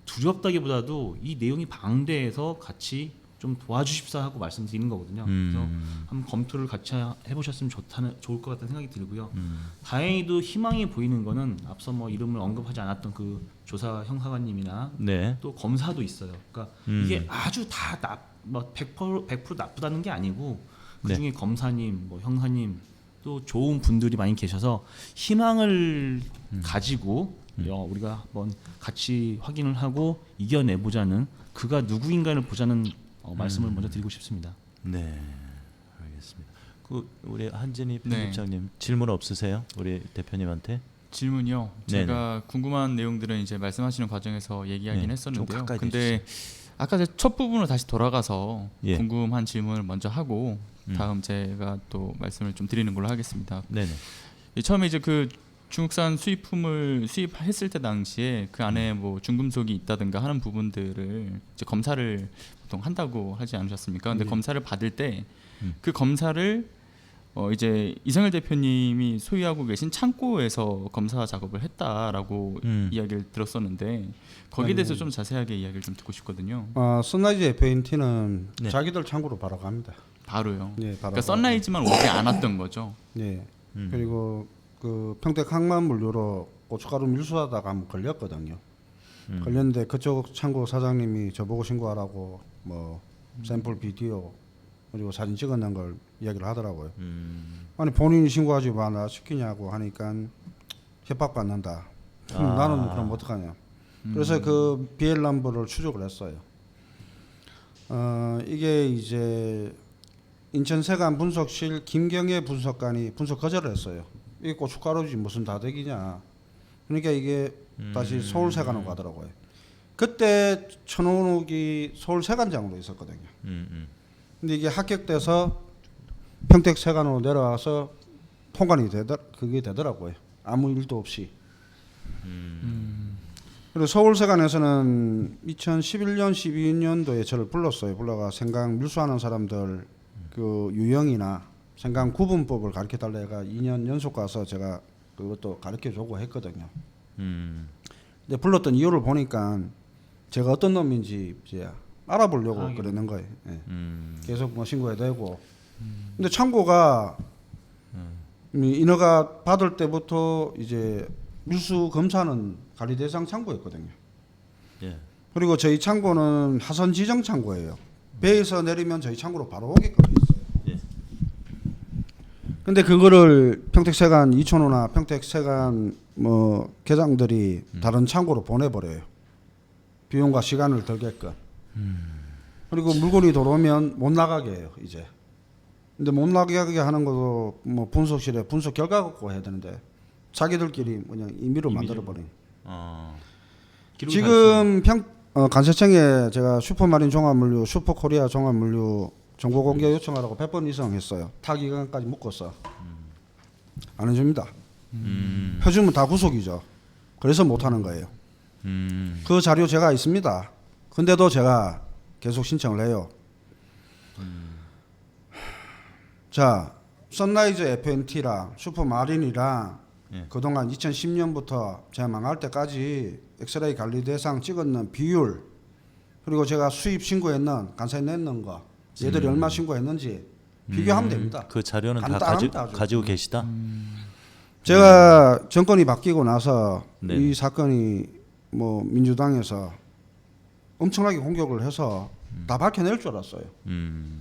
두렵다기보다도 이 내용이 방대해서 같이 좀 도와주십사 하고 말씀드리는 거거든요. 그래서 한번 검토를 같이 해보셨으면 좋을 것 같다는 생각이 들고요. 다행히도 희망이 보이는 거는 앞서 뭐 이름을 언급하지 않았던 그 조사 형사관님이나 네, 또 검사도 있어요. 그러니까 이게 아주 다 100% 나쁘다는 게 아니고 그 중에 검사님, 뭐 형사님 또 좋은 분들이 많이 계셔서 희망을 가지고 우리가 한번 같이 확인을 하고 이겨내보자는 그가 누구인가를 보자는 말씀을 먼저 드리고 싶습니다. 네, 알겠습니다. 그 우리 한진희 네. 편집장님 질문 없으세요? 우리 대표님한테? 질문이요. 네네. 제가 궁금한 내용들은 이제 말씀하시는 과정에서 얘기하긴 네, 했었는데요. 좀 가까이 근데 아까 제 첫 부분으로 다시 돌아가서 예. 궁금한 질문을 먼저 하고 다음 제가 또 말씀을 좀 드리는 걸로 하겠습니다. 네네. 처음에 이제 그 중국산 수입품을 수입했을 때 당시에 그 안에 뭐 중금속이 있다든가 하는 부분들을 이제 검사를 보통 한다고 하지 않으셨습니까? 근데 검사를 받을 때 그 검사를 이제 이성열 대표님이 소유하고 계신 창고에서 검사 작업을 했다라고 이야기를 들었었는데 거기에 대해서 좀 자세하게 이야기를 좀 듣고 싶거든요. 선라이즈 FNT는 네. 자기들 창고로 바로 갑니다. 바로요. 네, 바로 그러니까 선라이즈만 오지 않았던 거죠. 네. 그리고 그 평택 항만 물류로 고춧가루 밀수하다가 한번 걸렸거든요. 걸렸는데 그쪽 창고 사장님이 저보고 신고하라고 뭐 샘플 비디오 그리고 사진 찍어낸 걸 이야기를 하더라고요. 아니 본인이 신고하지 마 나 시키냐고 하니까 협박받는다. 나는 그럼 어떡하냐. 그래서 그 BL 넘버를 추적을 했어요. 이게 이제 인천세관 분석실 김경애 분석관이 분석 거절을 했어요. 이게 고춧가루지 무슨 다대기냐. 그러니까 이게 다시 서울세관으로 가더라고요. 그때 천원욱이 서울세관장으로 있었거든요. 근데 이게 합격돼서 평택세관으로 내려와서 통관이 그게 되더라고요. 아무 일도 없이. 그리고 서울세관에서는 2011년, 12년도에 저를 불렀어요. 불러가 생강 밀수하는 사람들 그 유형이나 생강 구분법을 가르쳐 달라 해가 2년 연속 가서 제가 그것도 가르쳐 주고 했거든요. 근데 불렀던 이유를 보니까 제가 어떤 놈인지 이제 알아보려고 그러는 거예요. 예. 계속 뭐 신고해야 되고. 근데 창고가 인허가 받을 때부터 이제 밀수 검사는 관리 대상 창고였거든요. 예. 그리고 저희 창고는 하선 지정 창고예요. 배에서 내리면 저희 창고로 바로 오게끔 있어요. 예. 근데 그거를 평택세관 이촌호나 평택세관 뭐 계장들이 다른 창고로 보내버려요. 비용과 시간을 덜게끔. 그리고 물건이 들어오면 못 나가게 해요 이제. 근데 못 나가게 하는 것도 뭐 분석실에 분석 결과 갖고 해야 되는데 자기들끼리 그냥 임의로 만들어버린. 지금 간세청에 제가 슈퍼마린 종합물류, 슈퍼코리아 종합물류 정보 공개 요청하라고 100번 이상 했어요. 타기간까지 묶었어. 안 해줍니다. 해주면 다 구속이죠. 그래서 못하는 거예요. 그 자료 제가 있습니다. 근데도 제가 계속 신청을 해요. 자, 선라이즈 FNT랑 슈퍼마린이랑 그동안 2010년부터 제가 망할 때까지 엑스레이 관리 대상 찍었는 비율 그리고 제가 수입 신고했는 간사에 냈는 거 얘들이 얼마 신고했는지 비교하면 됩니다. 그 자료는 다 간단합니다, 아주. 가지고 계시다? 제가 정권이 바뀌고 나서 네네. 이 사건이 뭐 민주당에서 엄청나게 공격을 해서 다 밝혀낼 줄 알았어요.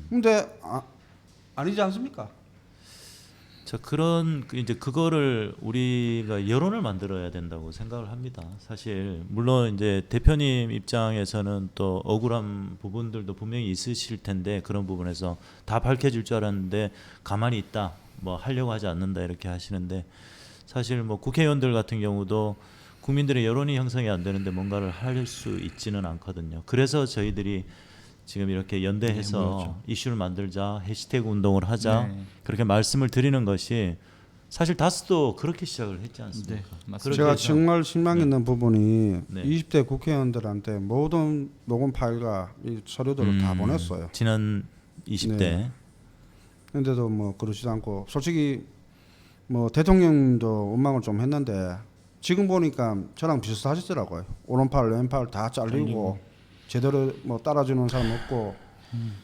근데 아니지 않습니까? 자, 그런 이제 그거를 우리가 여론을 만들어야 된다고 생각을 합니다. 사실 물론 이제 대표님 입장에서는 또 억울한 부분들도 분명히 있으실 텐데 그런 부분에서 다 밝혀질 줄 알았는데 가만히 있다, 뭐 하려고 하지 않는다 이렇게 하시는데 사실 뭐 국회의원들 같은 경우도 국민들의 여론이 형성이 안 되는데 뭔가를 할 수 있지는 않거든요. 그래서 저희들이 지금 이렇게 연대해서 이슈를 만들자, 해시태그 운동을 하자 그렇게 말씀을 드리는 것이 사실 다스도 그렇게 시작을 했지 않습니까? 맞습니다. 제가 정말 실망 있는 부분이 네. 20대 국회의원들한테 모든 녹음 파일과 이 서류들을 다 보냈어요. 지난 20대 네. 근데도 뭐 그러지도 않고 솔직히 뭐 대통령도 원망을 좀 했는데 지금 보니까 저랑 비슷하시더라고요. 오른팔 왼팔 다 잘리고 제대로 뭐 따라주는 사람 없고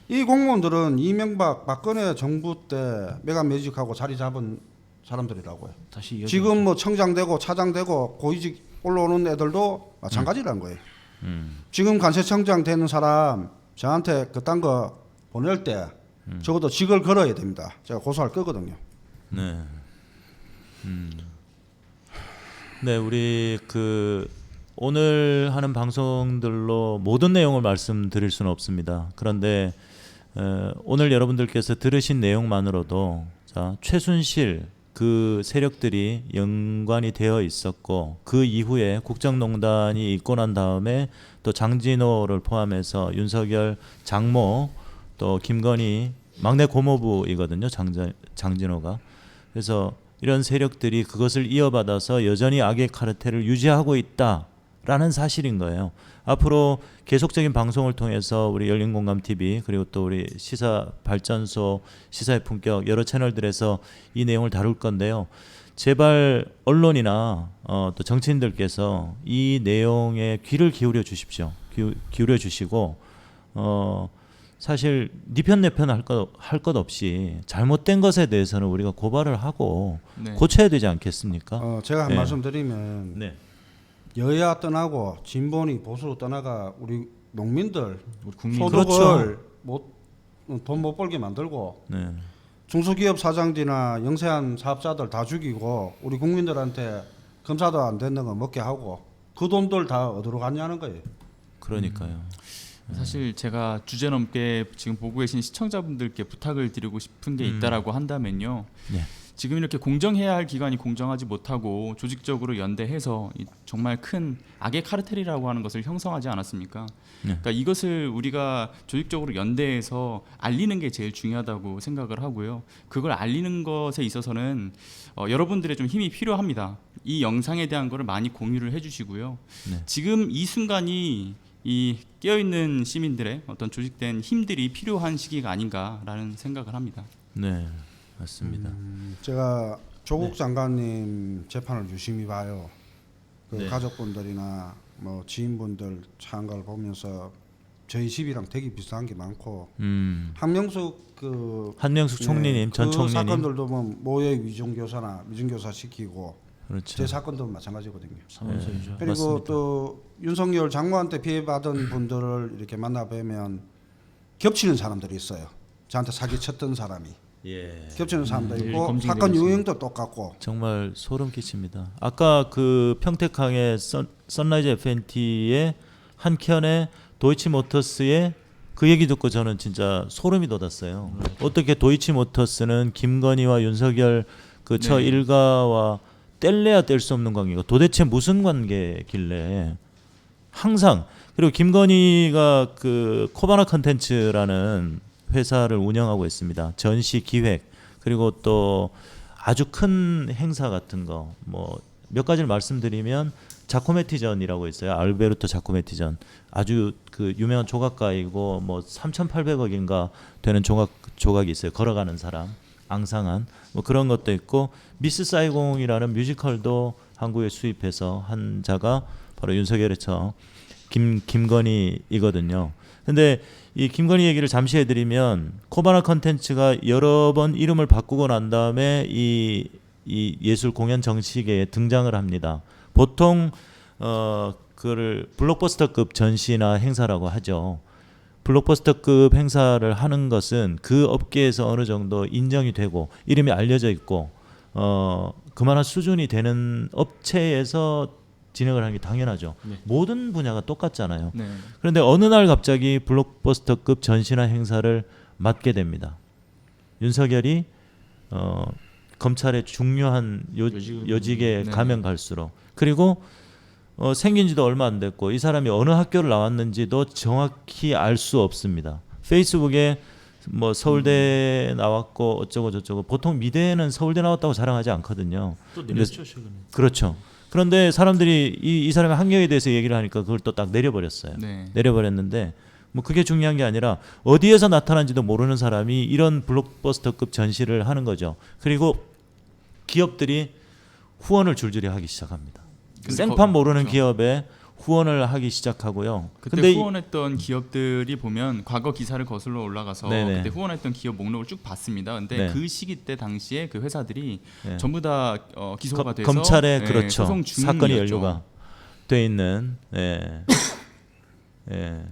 이 공무원들은 이명박 박근혜 정부 때 매각매직하고 자리 잡은 사람들이라고요. 다시 지금 뭐 청장되고 차장되고 고위직 올라오는 애들도 마찬가지라는 거예요. 지금 간세청장 되는 사람 저한테 그딴 거 보낼 때 적어도 직을 걸어야 됩니다. 제가 고소할 거거든요. 네. 네, 우리 그 오늘 하는 방송들로 모든 내용을 말씀드릴 수는 없습니다. 그런데 오늘 여러분들께서 들으신 내용만으로도 자, 최순실 그 세력들이 연관이 되어 있었고 그 이후에 국정농단이 있고 난 다음에 또 장진호를 포함해서 윤석열 장모 또 김건희 막내 고모부이거든요. 장진호가. 그래서 이런 세력들이 그것을 이어받아서 여전히 악의 카르텔을 유지하고 있다라는 사실인 거예요. 앞으로 계속적인 방송을 통해서 우리 열린공감TV 그리고 또 우리 시사발전소, 시사의 품격 여러 채널들에서 이 내용을 다룰 건데요. 제발 언론이나 또 정치인들께서 이 내용에 귀를 기울여 주십시오. 기울여 주시고 사실 네 편 내 편 할 것 없이 잘못된 것에 대해서는 우리가 고발을 하고 네. 고쳐야 되지 않겠습니까? 제가 한 네. 말씀 드리면 네. 여야 떠나고 진보니 보수로 떠나가 우리 농민들 우리 국민 소득을 돈 못 벌게 만들고 네. 중소기업 사장들이나 영세한 사업자들 다 죽이고 우리 국민들한테 검사도 안 되는 거 먹게 하고 그 돈들 다 어디로 갔냐는 거예요. 그러니까요. 사실 제가 주제넘게 지금 보고 계신 시청자분들께 부탁을 드리고 싶은 게 있다라고 한다면요. 네. 지금 이렇게 공정해야 할 기관이 공정하지 못하고 조직적으로 연대해서 정말 큰 악의 카르텔이라고 하는 것을 형성하지 않았습니까? 네. 그러니까 이것을 우리가 조직적으로 연대해서 알리는 게 제일 중요하다고 생각을 하고요. 그걸 알리는 것에 있어서는 여러분들의 좀 힘이 필요합니다. 이 영상에 대한 거를 많이 공유를 해주시고요. 네. 지금 이 순간이 이 깨어있는 시민들의 어떤 조직된 힘들이 필요한 시기가 아닌가라는 생각을 합니다. 네. 맞습니다. 제가 조국 장관님 재판을 유심히 봐요. 그 네. 가족분들이나 뭐 지인분들 차한 걸 보면서 저희 집이랑 되게 비슷한 게 많고 한명숙 한명숙 총리님, 전 그 총리님. 사건들도 뭐 모의 위중교사 시키고 그렇죠. 제 사건도 마찬가지거든요. 사문서이죠. 그리고 맞습니다. 또 윤석열 장관한테 피해받은 분들을 이렇게 만나 뵈면 겹치는 사람들이 있어요. 저한테 사기 쳤던 사람이 예. 겹치는 사람도 일 있고 검증이 사건 되고 있습니다. 유형도 똑같고 정말 소름 끼칩니다. 아까 그 평택항의 선라이즈 FNT의 한켠에 도이치모터스의 그 얘기 듣고 저는 진짜 소름이 돋았어요. 어떻게 도이치모터스는 김건희와 윤석열 그 처 네. 일가와 뗄래야 뗄 수 없는 관계가 도대체 무슨 관계길래 항상 그리고 김건희가 그 코바나 컨텐츠라는 회사를 운영하고 있습니다. 전시 기획 그리고 또 아주 큰 행사 같은 거 뭐 몇 가지를 말씀드리면 자코메티전이라고 있어요. 알베르토 자코메티전 아주 그 유명한 조각가이고 뭐 3,800억인가 되는 조각이 있어요. 걸어가는 사람 앙상한 뭐 그런 것도 있고 미스 사이공이라는 뮤지컬도 한국에 수입해서 한 자가 바로 윤석열의 처 김건희이거든요. 근데 이 김건희 얘기를 잠시 해드리면 코바나 컨텐츠가 여러 번 이름을 바꾸고 난 다음에 이 예술 공연 정식에 등장을 합니다. 보통 그를 블록버스터급 전시나 행사라고 하죠. 블록버스터급 행사를 하는 것은 그 업계에서 어느 정도 인정이 되고 이름이 알려져 있고 그만한 수준이 되는 업체에서 진행을 하는 게 당연하죠. 네. 모든 분야가 똑같잖아요. 네. 그런데 어느 날 갑자기 블록버스터급 전시나 행사를 맡게 됩니다. 윤석열이 검찰의 중요한 요직에 네. 가면 갈수록 그리고 생긴 지도 얼마 안 됐고 이 사람이 어느 학교를 나왔는지도 정확히 알 수 없습니다. 페이스북에 뭐 서울대 나왔고 어쩌고 저쩌고 보통 미대는 서울대 나왔다고 자랑하지 않거든요. 또 내렸죠 최근에. 그렇죠. 그런데 사람들이 이 사람의 학력에 대해서 얘기를 하니까 그걸 또 딱 내려버렸어요. 네. 내려버렸는데 뭐 그게 중요한 게 아니라 어디에서 나타난지도 모르는 사람이 이런 블록버스터급 전시를 하는 거죠. 그리고 기업들이 후원을 줄줄이 하기 시작합니다. 생판 모르는 그렇죠. 기업에 후원을 하기 시작하고요. 그때 근데 후원했던 기업들이 보면 과거 기사를 거슬러 올라가서 네네. 그때 후원했던 기업 목록을 쭉 봤습니다. 근데 네. 그 시기 때 당시에 그 회사들이 네. 전부 다 기소가 돼서 검찰에 네, 그렇죠. 소송 사건이 중이었죠. 연루가 돼 있는 예. 예.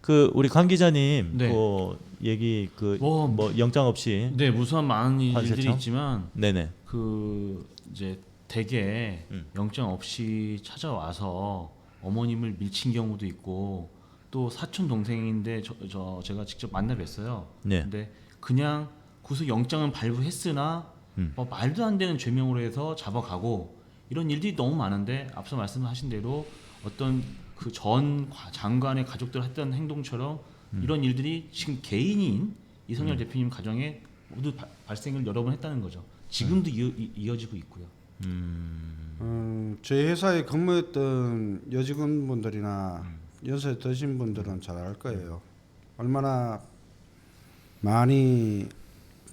그 우리 강 기자님 네. 그 얘기 그 뭐, 뭐 영장 없이 네 무수한 많은 일들이 하셨죠? 있지만 네네. 그 이제 대개 영장 없이 찾아와서 어머님을 밀친 경우도 있고 또 사촌 동생인데 제가 직접 만나 뵀어요. 네. 근데 그냥 구속 영장은 발부했으나 뭐 말도 안 되는 죄명으로 해서 잡아가고 이런 일들이 너무 많은데 앞서 말씀하신 대로 어떤 그 전 장관의 가족들 했던 행동처럼 이런 일들이 지금 개인인 이성열 대표님 가정에 모두 발생을 여러 번 했다는 거죠. 지금도 이어지고 있고요. 저희 회사에 근무했던 여직원분들이나 연세 드신 분들은 잘 알 거예요. 얼마나 많이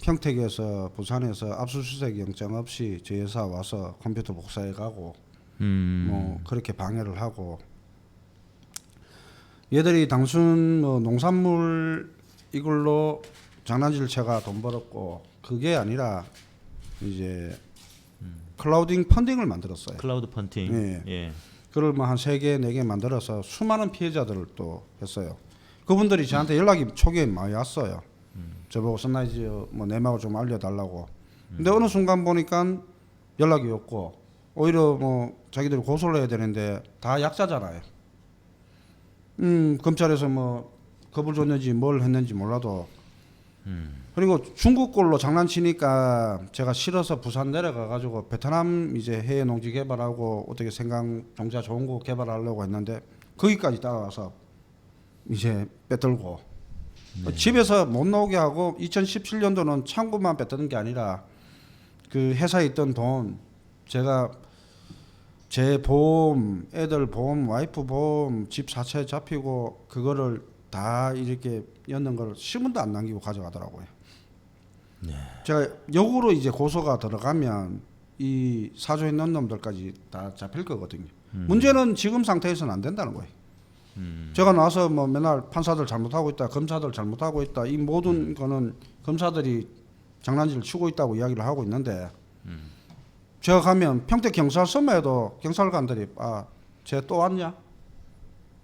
평택에서 부산에서 압수수색 영장 없이 저희 회사 와서 컴퓨터 복사해 가고 뭐 그렇게 방해를 하고 얘들이 단순 뭐 농산물 이걸로 장난질 쳐가 돈 벌었고 그게 아니라 이제 클라우딩 펀딩을 만들었어요. 클라우드 펀딩. 예. 예. 그걸 뭐 한 3개, 4개 만들어서 수많은 피해자들을 또 했어요. 그분들이 저한테 연락이 초기에 많이 왔어요. 저보고 선라이즈 뭐 내막을 좀 알려달라고. 근데 어느 순간 보니까 연락이 없고 오히려 뭐 자기들이 고소를 해야 되는데 다 약자잖아요. 검찰에서 뭐 겁을 줬는지 뭘 했는지 몰라도 그리고 중국 걸로 장난치니까 제가 싫어서 부산 내려가 가지고 베트남 이제 해외 농지 개발하고 어떻게 생강 종자 좋은 거 개발하려고 했는데 거기까지 따라와서 이제 빼들고 집에서 못 나오게 하고 2017년도는 창고만 뺐던 게 아니라 그 회사에 있던 돈 제가 제 보험, 애들 보험, 와이프 보험, 집 사채 잡히고 그거를 다 이렇게 였는 걸 10원도 안 남기고 가져가더라고요. 네. 제가 역으로 이제 고소가 들어가면 이 사조에 넣은 놈들까지 다 잡힐 거거든요. 문제는 지금 상태에서는 안 된다는 거예요. 제가 나와서 뭐 맨날 판사들 잘못하고 있다, 검사들 잘못하고 있다, 이 모든 거는 검사들이 장난질을 치고 있다고 이야기를 하고 있는데 제가 가면 평택 경찰서에도 경찰관들이 쟤 또 왔냐?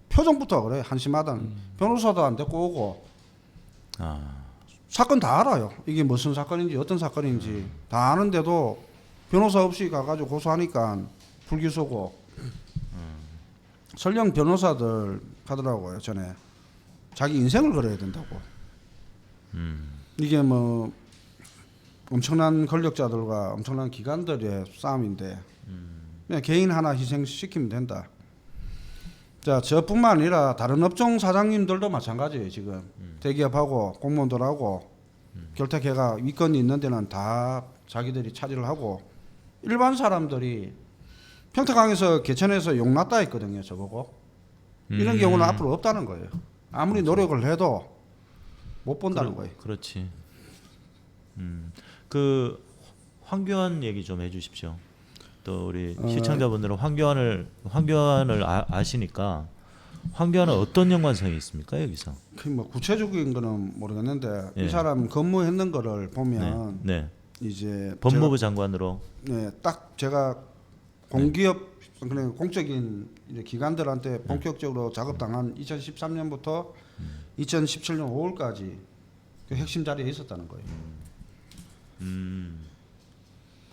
표정부터 그래 한심하다는. 변호사도 안 데리고 오고 사건 다 알아요. 이게 무슨 사건인지 어떤 사건인지 다 아는데도 변호사 없이 가가지고 고소하니까 불기소고. 설령 변호사들 하더라고요. 전에 자기 인생을 걸어야 된다고. 이게 뭐 엄청난 권력자들과 엄청난 기관들의 싸움인데 그냥 개인 하나 희생시키면 된다. 자, 저뿐만 아니라 다른 업종 사장님들도 마찬가지예요. 지금 대기업하고 공무원들하고 결탁해가 위건이 있는 데는 다 자기들이 차지를 하고 일반 사람들이 평택항에서 개천에서 용났다 했거든요. 저보고 이런 경우는 앞으로 없다는 거예요. 아무리 노력을 해도 못 본다는 거예요. 그렇지. 그 황교안 얘기 좀 해주십시오. 또 우리 시청자분들은 황교안을 아시니까 황교안은 어떤 연관성이 있습니까 여기서? 그 뭐 구체적인 거는 모르겠는데 예. 이 사람 근무했는 거를 보면 네. 이제 법무부 장관으로. 네, 딱 제가 공기업 그냥 공적인 이제 기관들한테 본격적으로 작업당한 2013년부터 2017년 5월까지 그 핵심 자리에 있었다는 거예요.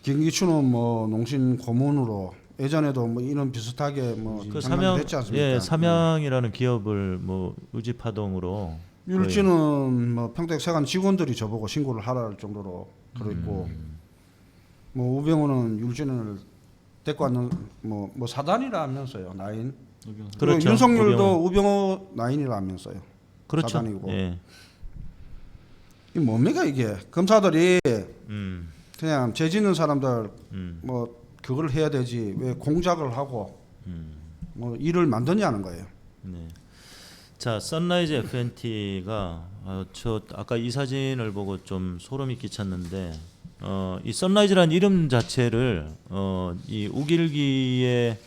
김기춘은 뭐 농신 고문으로 예전에도 뭐 이런 비슷하게 뭐 그 장난을 했지 않습니까? 예, 삼양이라는 기업을 뭐 의지파동으로 율지는 뭐 평택 세관 직원들이 저보고 신고를 하라 할 정도로 그랬고 뭐 우병우는 율진을 데리고 왔는 뭐 사단이라면서요 나인. 그리고 그렇죠. 윤석열도 우병우 나인이라면서요. 그렇죠. 사단이고. 예. 이 뭡니까 이게 검사들이 음. 그냥 죄 짓는 사람들 뭐 그걸 해야 되지 왜 공작을 하고 뭐 일을 만드냐는 거예요. 네. 자, 선라이즈 FNT가 저 아까 이 사진을 보고 좀 소름이 끼쳤는데 이 선라이즈라는 이름 자체를 이 우길기의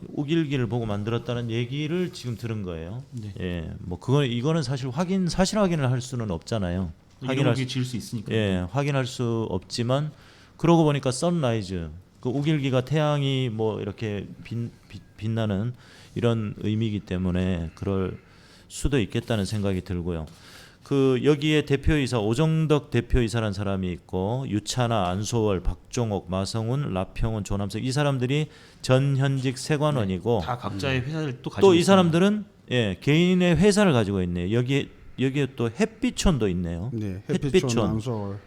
우길기를 보고 만들었다는 얘기를 지금 들은 거예요. 네. 예, 뭐 이거는 사실 사실 확인을 할 수는 없잖아요. 이름을 지을 수 있으니까. 예, 확인할 수 없지만 그러고 보니까 선라이즈 그 우길기가 태양이 뭐 이렇게 빛나는 이런 의미이기 때문에 그럴 수도 있겠다는 생각이 들고요. 그 여기에 대표이사 오정덕 대표이사라는 사람이 있고 유찬아, 안소월, 박종옥, 마성훈, 라평원, 조남석 이 사람들이 전현직 세관원이고 다 각자의 회사를 또 가지고 또 이 있습니다. 사람들은 예, 개인의 회사를 가지고 있네요. 여기에 또 햇빛촌도 있네요. 네, 햇빛촌, 햇빛촌, 안소월.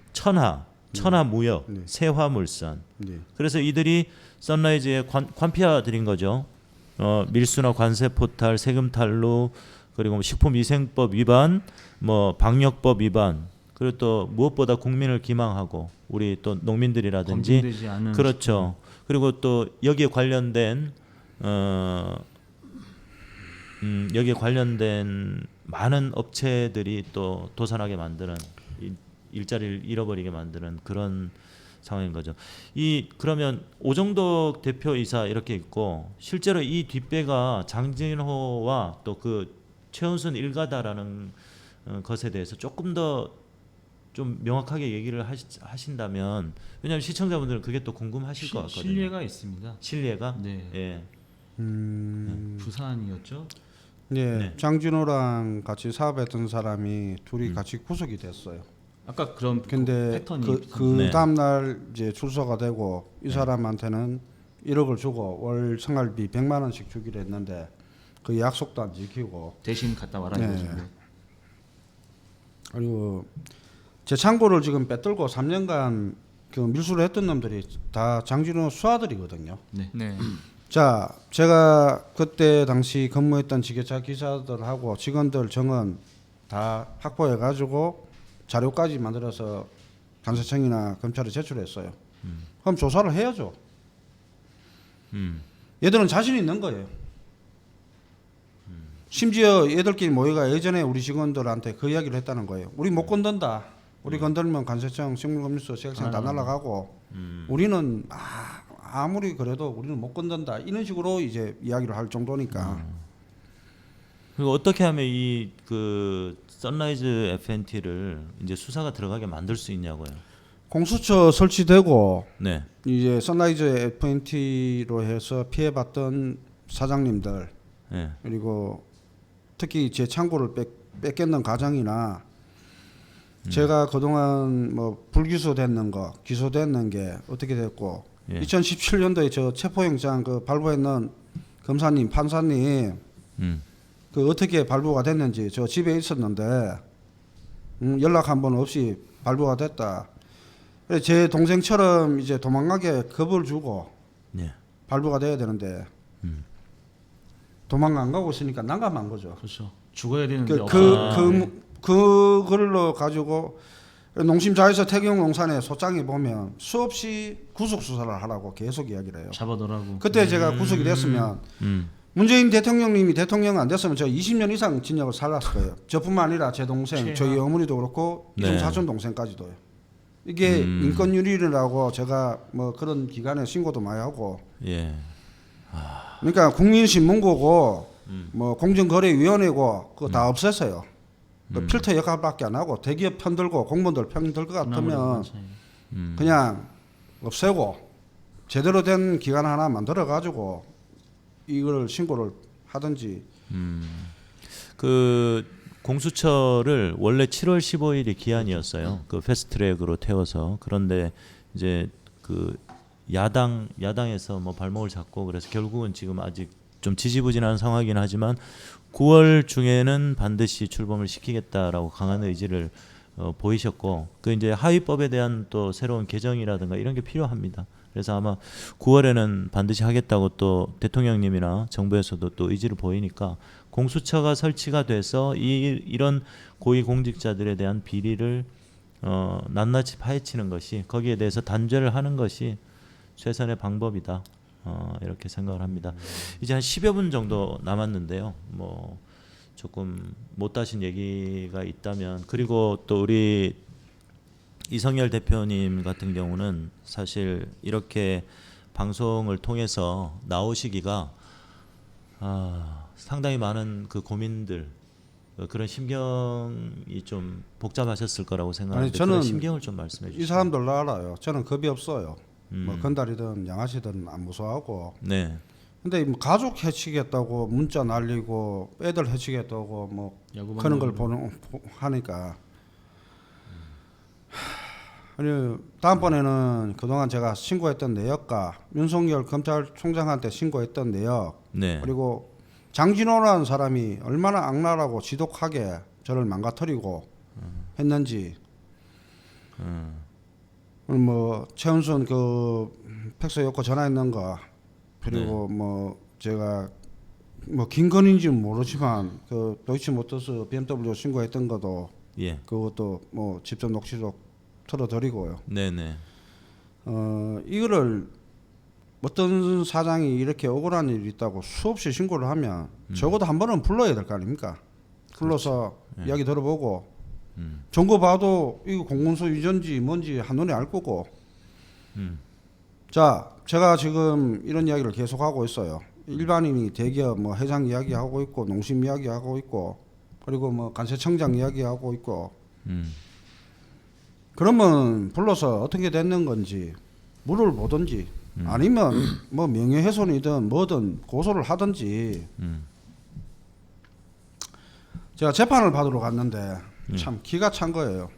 천하무역, 네. 세화물산. 네. 그래서 이들이 선라이즈에 관피아 드린 거죠. 밀수나 관세 포탈, 세금 탈루, 그리고 뭐 식품위생법 위반, 뭐 방역법 위반, 그리고 또 무엇보다 국민을 기망하고 우리 또 농민들이라든지 검증되지 않은 그렇죠. 그리고 또 여기에 관련된 여기에 관련된 많은 업체들이 또 도산하게 만드는 일자리를 잃어버리게 만드는 그런 상황인 거죠. 그러면 오정덕 대표이사 이렇게 있고 실제로 이 뒷배가 장진호와 또 그 최은순 일가다라는 것에 대해서 조금 더 좀 명확하게 얘기를 하신다면 왜냐하면 시청자분들은 그게 또 궁금하실 것 같거든요. 신뢰가 있습니다. 신뢰가 네. 예. 부산이었죠. 네, 네. 장진호랑 같이 사업했던 사람이 둘이 같이 구속이 됐어요. 아까 그런 근데 패턴이 그 네. 다음 날 이제 출소가 되고 이 사람한테는 1억을 주고 월 생활비 100만 원씩 주기로 했는데 그 약속도 안 지키고 대신 갔다 와라 네. 이거죠. 그리고 제 창고를 지금 빼들고 3년간 그 밀수를 했던 놈들이 다 장진호 수하들이거든요. 네. 네. 자, 제가 그때 당시 근무했던 지게차 기사들하고 직원들 정은 다 확보해가지고 자료까지 만들어서 감사청이나 검찰에 제출했어요. 그럼 조사를 해야죠. 얘들은 자신 있는 거예요. 심지어 얘들끼리 모여가 예전에 우리 직원들한테 그 이야기를 했다는 거예요. 우리 못 건든다. 우리 건들면 관세청, 식물검수, 세액청 다 날아가고 우리는 아무리 그래도 우리는 못 건든다. 이런 식으로 이제 이야기를 할 정도니까. 그리고 어떻게 하면 이 그 선라이즈 FNT를 이제 수사가 들어가게 만들 수 있냐고요. 공수처 설치되고 네. 이제 선라이즈 FNT로 해서 피해봤던 사장님들 네. 그리고 특히 제 창고를 뺏겼는 가장이나 제가 그동안 뭐 불기소됐는 거 기소됐는 게 어떻게 됐고 예. 2017년도에 저 체포영장 그 발부했는 검사님 판사님 그 어떻게 발부가 됐는지 저 집에 있었는데 연락 한 번 없이 발부가 됐다. 그래서 제 동생처럼 이제 도망가게 겁을 주고 네. 발부가 돼야 되는데 도망 안 가고 있으니까 난감한 거죠. 그렇죠. 죽어야 되는데 그걸로 가지고 농심자에서 태경 농산의 소장에 보면 수없이 구속 수사를 하라고 계속 이야기를 해요. 잡아더라고. 그때 제가 구속이 됐으면 문재인 대통령님이 대통령 안 됐으면 저 20년 이상 징역을 살았을 거예요. 저뿐만 아니라 제 동생, 저희 어머니도 그렇고 네. 이종 사촌 동생까지도요. 이게 인권유린이라고 제가 뭐 그런 기관에 신고도 많이 하고. 예. 그러니까 국민신문고고 뭐 공정거래위원회고 그거 다 없앴어요. 그 필터 역할밖에 안 하고 대기업 편들고 공무원들 편들 것 같으면 그냥 없애고 제대로 된 기관 하나 만들어 가지고 이걸 신고를 하든지. 그 공수처를 원래 7월 15일이 기한이었어요. 그 패스트트랙으로 태워서 그런데 이제 그 야당에서 뭐 발목을 잡고 그래서 결국은 지금 아직 좀 지지부진한 상황이긴 하지만 9월 중에는 반드시 출범을 시키겠다라고 강한 의지를 보이셨고 그 이제 하위법에 대한 또 새로운 개정이라든가 이런 게 필요합니다. 그래서 아마 9월에는 반드시 하겠다고 또 대통령님이나 정부에서도 또 의지를 보이니까 공수처가 설치가 돼서 이런 고위 공직자들에 대한 비리를 낱낱이 파헤치는 것이 거기에 대해서 단죄를 하는 것이 최선의 방법이다. 이렇게 생각을 합니다. 이제 한 10여 분 정도 남았는데요. 뭐 조금 못하신 얘기가 있다면 그리고 또 우리 이성열 대표님 같은 경우는 사실 이렇게 방송을 통해서 나오시기가 상당히 많은 그 고민들 그런 심경이 좀 복잡하셨을 거라고 생각하는데 저는 그런 심경을 좀 말씀해 주시죠. 이 사람들 알아요. 저는 겁이 없어요. 뭐 건달이든 양아치든 안 무서워하고. 네. 근데 뭐 가족 해치겠다고 문자 날리고 애들 해치겠다고 뭐 그런 걸 하니까. 아니 다음번에는 그동안 제가 신고했던 내역과 윤석열 검찰총장한테 신고했던 내역 네. 그리고 장진호라는 사람이 얼마나 악랄하고 지독하게 저를 망가뜨리고 했는지 뭐 최은순 그 팩스 엮고 전화했는 거 그리고 뭐 제가 뭐 김건희인지는 모르지만 그 도이치모터스 BMW 신고했던 것도 예. 그것도 뭐 직접 녹취록 틀어드리고요. 네네. 이거를 어떤 사장이 이렇게 억울한 일이 있다고 수없이 신고를 하면 적어도 한 번은 불러야 될 거 아닙니까? 불러서 이야기 들어보고 정거 봐도 이거 공문서 유전지 뭔지 한눈에 알 거고. 자, 제가 지금 이런 이야기를 계속 하고 있어요. 일반인이 대기업 뭐 회장 이야기하고 있고 농심 이야기하고 있고 그리고 뭐 관세청장 이야기하고 있고 그러면 불러서 어떻게 됐는 건지 물을 보든지 아니면 뭐 명예훼손이든 뭐든 고소를 하든지. 제가 재판을 받으러 갔는데 참 기가 찬 거예요.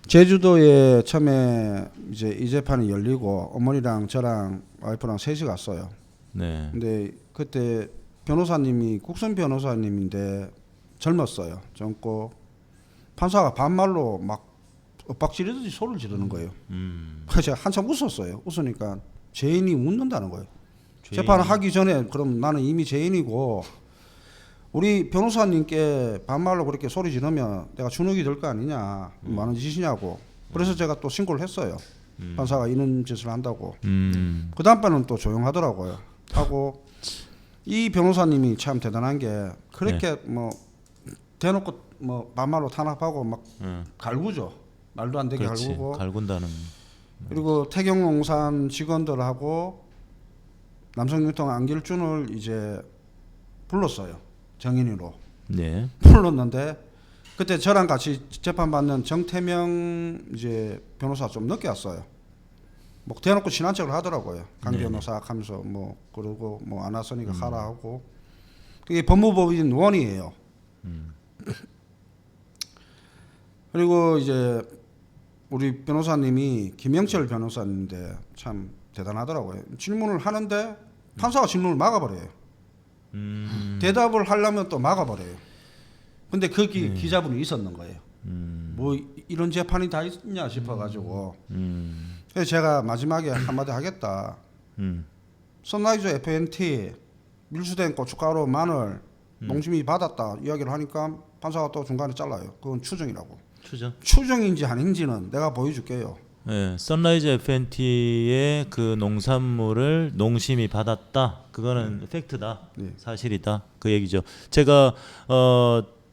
제주도에 처음에 이제 이 재판이 열리고 어머니랑 저랑 와이프랑 셋이 갔어요. 네. 근데 그때 변호사님이 국선 변호사님인데 젊었어요. 젊고 판사가 반말로 막 엇박지르듯이 소리를 지르는 거예요. 그래서 제가 한참 웃었어요. 웃으니까 죄인이 웃는다는 거예요. 재판을 하기 전에 그럼 나는 이미 죄인이고 우리 변호사님께 반말로 그렇게 소리 지르면 내가 주눅이 들 거 아니냐, 많은 짓이냐고. 그래서 제가 또 신고를 했어요. 판사가 이런 짓을 한다고. 그 다음번은 또 조용하더라고요. 하고 이 변호사님이 참 대단한 게 그렇게 뭐 대놓고 뭐 반말로 탄압하고 막 갈구죠. 말도 안 되게 그렇지. 갈구고. 갈군다는. 그리고 태경농산 직원들하고 남성유통 안길준을 이제 불렀어요. 정인으로. 네. 불렀는데 그때 저랑 같이 재판받는 정태명 이제 변호사 좀 늦게 왔어요. 뭐 대놓고 친한 척을 하더라고요. 강 변호사 하면서 뭐 그러고 뭐 안 왔으니까 가라 하고. 그게 법무법인 원이에요. 그리고 이제 우리 변호사님이 김영철 변호사님인데 참 대단하더라고요. 질문을 하는데 판사가 질문을 막아버려요. 대답을 하려면 또 막아버려요. 근데 거기 기자분이 있었는 거예요. 뭐 이런 재판이 다 있냐 싶어가지고. 그래서 제가 마지막에 한마디 하겠다. 선라이즈 FNT 밀수된 고춧가루 마늘 농심이 받았다 이야기를 하니까 판사가 또 중간에 잘라요. 그건 추정이라고. 추정인지 아닌지는 내가 보여줄게요. 네, 선라이즈 FNT의 그 농산물을 농심이 받았다. 그거는 팩트다. 네. 사실이다. 그 얘기죠. 제가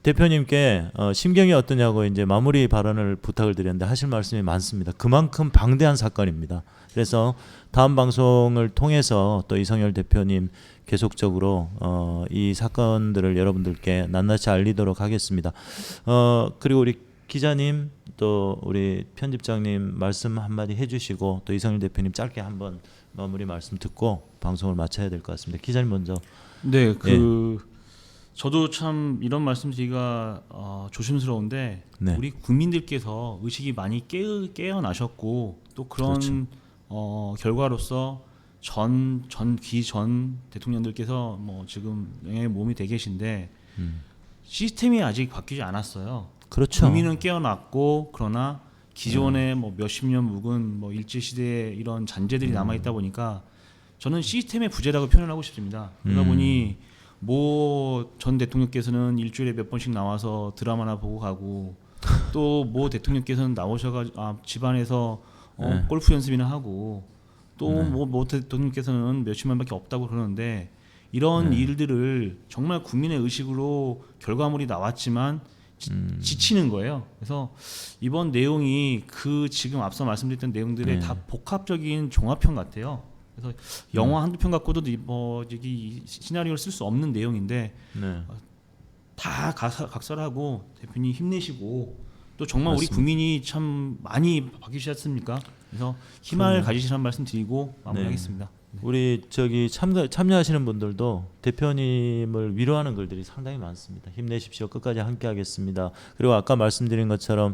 대표님께 심경이 어떠냐고 이제 마무리 발언을 부탁을 드렸는데 하실 말씀이 많습니다. 그만큼 방대한 사건입니다. 그래서 다음 방송을 통해서 또 이성열 대표님 계속적으로 이 사건들을 여러분들께 낱낱이 알리도록 하겠습니다. 그리고 우리 기자님 또 우리 편집장님 말씀 한마디 해주시고 또 이성일 대표님 짧게 한번 마무리 말씀 듣고 방송을 마쳐야 될 것 같습니다. 기자님 먼저. 네, 저도 참 이런 말씀드리기가 조심스러운데 네. 우리 국민들께서 의식이 많이 깨어나셨고 또 그런 그렇죠. 결과로서 전 대통령들께서 뭐 지금 영향의 몸이 돼 계신데 시스템이 아직 바뀌지 않았어요. 그렇죠. 국민은 깨어났고 그러나 기존의 뭐 몇십 년 묵은 뭐 일제 시대의 이런 잔재들이 남아 있다 보니까 저는 시스템의 부재라고 표현하고 싶습니다. 그러다 보니 뭐 전 대통령께서는 일주일에 몇 번씩 나와서 드라마나 보고 가고 또 뭐 대통령께서는 나오셔가지고 집안에서 골프 연습이나 하고 또 뭐 대통령께서는 몇십만밖에 없다고 그러는데 이런 일들을 정말 국민의 의식으로 결과물이 나왔지만 지치는 거예요. 그래서 이번 내용이 그 지금 앞서 말씀드렸던 내용들의 다 복합적인 종합편 같아요. 그래서 영화 한두 편 갖고도 뭐 여기 시나리오를 쓸 수 없는 내용인데 다 각설하고 대표님 힘내시고 또 정말 맞습니다. 우리 국민이 참 많이 바뀌시지 않습니까? 그래서 희망을 가지시라는 말씀 드리고 마무리하겠습니다. 네. 우리 저기 참여하시는 분들도 대표님을 위로하는 글들이 상당히 많습니다. 힘내십시오. 끝까지 함께하겠습니다. 그리고 아까 말씀드린 것처럼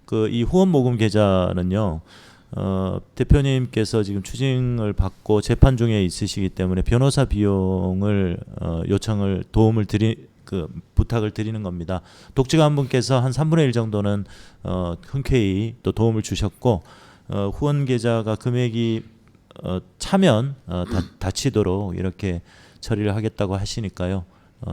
그 이 후원 모금 계좌는요. 대표님께서 지금 추징을 받고 재판 중에 있으시기 때문에 변호사 비용을 요청을 도움을 부탁을 드리는 겁니다. 독지가 한 분께서 한 3분의 1 정도는 흔쾌히 또 도움을 주셨고 후원 계좌가 금액이 차면 다치도록 이렇게 처리를 하겠다고 하시니까요.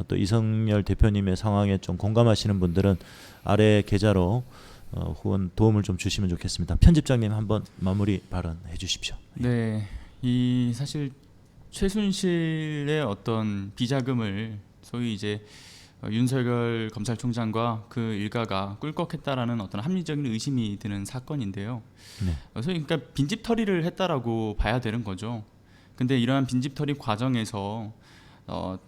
또 이성열 대표님의 상황에 좀 공감하시는 분들은 아래 계좌로 후원 도움을 좀 주시면 좋겠습니다. 편집장님 한번 마무리 발언해 주십시오. 네, 이 사실 최순실의 어떤 비자금을 소위 이제 윤석열 검찰총장과 그 일가가 꿀꺽했다라는 어떤 합리적인 의심이 드는 사건인데요. 네. 그래서 그러니까 빈집털이를 했다라고 봐야 되는 거죠. 근데 이러한 빈집털이 과정에서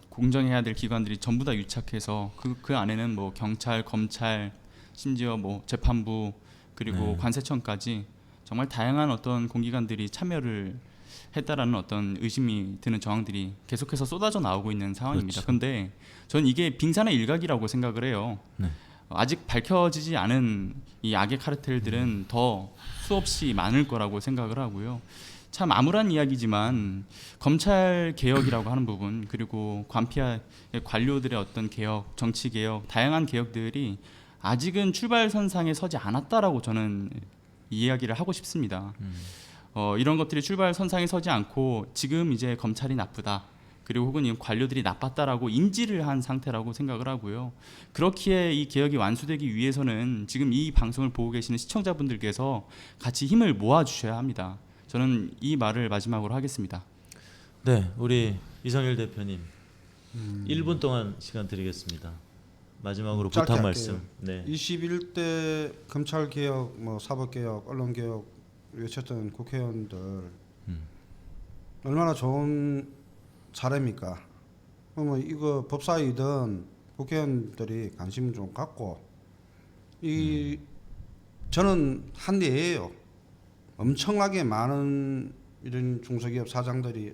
공정해야 될 기관들이 전부 다 유착해서 그 안에는 뭐 경찰, 검찰, 심지어 뭐 재판부, 그리고 관세청까지 정말 다양한 어떤 공기관들이 참여를 했다라는 어떤 의심이 드는 정황들이 계속해서 쏟아져 나오고 있는 상황입니다. 그런데 저는 이게 빙산의 일각이라고 생각을 해요. 아직 밝혀지지 않은 이 악의 카르텔들은 더 수없이 많을 거라고 생각을 하고요. 참 암울한 이야기지만 검찰 개혁이라고 하는 부분, 그리고 관피아 관료들의 어떤 개혁, 정치 개혁, 다양한 개혁들이 아직은 출발선상에 서지 않았다라고 저는 이야기를 하고 싶습니다. 이런 것들이 출발선상에 서지 않고 지금 이제 검찰이 나쁘다, 그리고 혹은 이 관료들이 나빴다라고 인지를 한 상태라고 생각을 하고요. 그렇기에 이 개혁이 완수되기 위해서는 지금 이 방송을 보고 계시는 시청자분들께서 같이 힘을 모아주셔야 합니다. 저는 이 말을 마지막으로 하겠습니다. 네, 우리 이성열 대표님 1분 동안 시간 드리겠습니다. 마지막으로 짧게 부탁 할게요. 말씀. 네. 21대 검찰 개혁, 뭐 사법 개혁, 언론 개혁 외쳤던 국회의원들 얼마나 좋은 사례입니까? 그러면 이거 법사위든 국회의원들이 관심 좀 갖고 저는 한 예예요. 엄청나게 많은 이런 중소기업 사장들이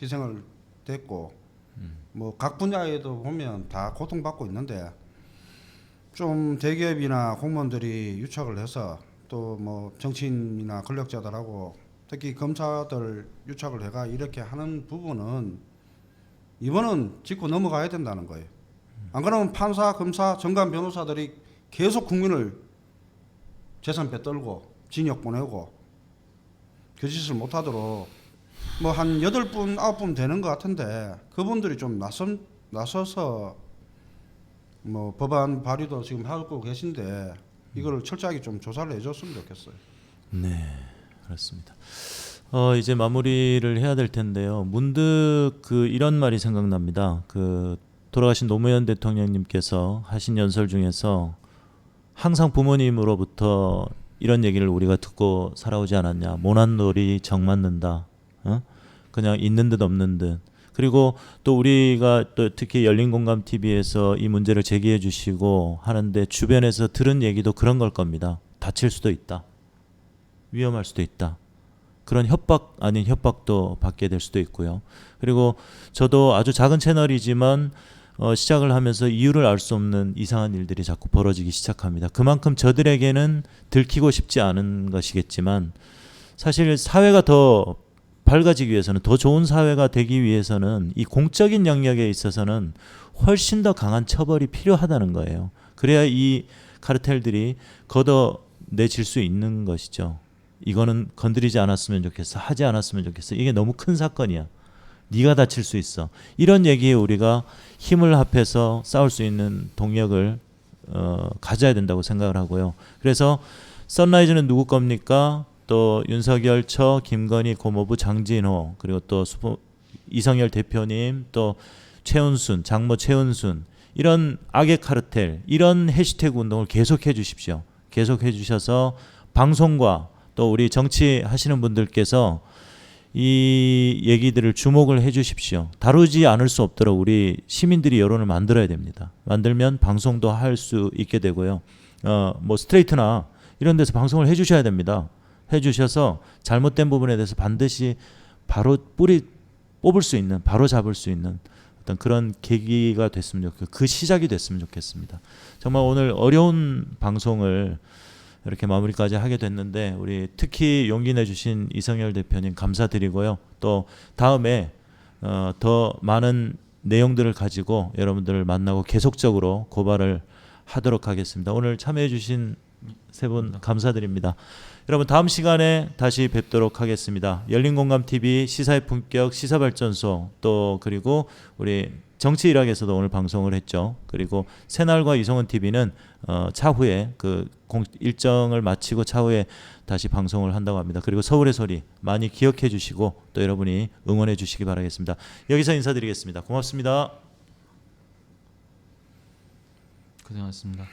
희생을 됐고 뭐 각 분야에도 보면 다 고통받고 있는데 좀 대기업이나 공무원들이 유착을 해서 또 뭐 정치인이나 권력자들하고 특히 검사들 유착을 해가 이렇게 하는 부분은 이번은 짚고 넘어가야 된다는 거예요. 안 그러면 판사, 검사, 정관 변호사들이 계속 국민을 재산 빼떨고 징역 보내고 그 짓을 못하도록 뭐 한 8분, 9분 되는 것 같은데 그분들이 좀 나서서 뭐 법안 발의도 지금 하고 계신데 이걸 철저하게 좀 조사를 해줬으면 좋겠어요. 네, 그렇습니다. 이제 마무리를 해야 될 텐데요. 문득 이런 말이 생각납니다. 돌아가신 노무현 대통령님께서 하신 연설 중에서 항상 부모님으로부터 이런 얘기를 우리가 듣고 살아오지 않았냐. 모난 놀이 정 맞는다. 그냥 있는 듯 없는 듯. 그리고 또 우리가 또 특히 열린공감 TV에서 이 문제를 제기해 주시고 하는데 주변에서 들은 얘기도 그런 걸 겁니다. 다칠 수도 있다. 위험할 수도 있다. 그런 협박 아닌 협박도 받게 될 수도 있고요. 그리고 저도 아주 작은 채널이지만 시작을 하면서 이유를 알 수 없는 이상한 일들이 자꾸 벌어지기 시작합니다. 그만큼 저들에게는 들키고 싶지 않은 것이겠지만 사실 사회가 더 밝아지기 위해서는, 더 좋은 사회가 되기 위해서는 이 공적인 영역에 있어서는 훨씬 더 강한 처벌이 필요하다는 거예요. 그래야 이 카르텔들이 걷어내질 수 있는 것이죠. 이거는 건드리지 않았으면 좋겠어, 하지 않았으면 좋겠어, 이게 너무 큰 사건이야, 네가 다칠 수 있어, 이런 얘기에 우리가 힘을 합해서 싸울 수 있는 동력을 가져야 된다고 생각을 하고요. 그래서 선라이즈는 누구 겁니까? 또 윤석열 처, 김건희 고모부 장진호, 그리고 또 이성열 대표님, 또 최은순, 장모 최은순, 이런 악의 카르텔, 이런 해시태그 운동을 계속해 주십시오. 계속해 주셔서 방송과 또 우리 정치하시는 분들께서 이 얘기들을 주목을 해 주십시오. 다루지 않을 수 없도록 우리 시민들이 여론을 만들어야 됩니다. 만들면 방송도 할 수 있게 되고요. 뭐 스트레이트나 이런 데서 방송을 해 주셔야 됩니다. 해 주셔서 잘못된 부분에 대해서 반드시 바로 뿌리 뽑을 수 있는, 바로 잡을 수 있는 어떤 그런 계기가 됐으면 좋겠고, 그 시작이 됐으면 좋겠습니다. 정말 오늘 어려운 방송을 이렇게 마무리까지 하게 됐는데 우리 특히 용기 내주신 이성열 대표님 감사드리고요. 또 다음에 더 많은 내용들을 가지고 여러분들을 만나고 계속적으로 고발을 하도록 하겠습니다. 오늘 참여해 주신 세 분 감사드립니다. 여러분 다음 시간에 다시 뵙도록 하겠습니다. 열린공감TV 시사의 품격 시사발전소, 또 그리고 우리 정치일학에서도 오늘 방송을 했죠. 그리고 새날과 이성원 TV는 차후에 일정을 마치고 차후에 다시 방송을 한다고 합니다. 그리고 서울의 소리 많이 기억해 주시고 또 여러분이 응원해 주시기 바라겠습니다. 여기서 인사드리겠습니다. 고맙습니다. 고생하셨습니다.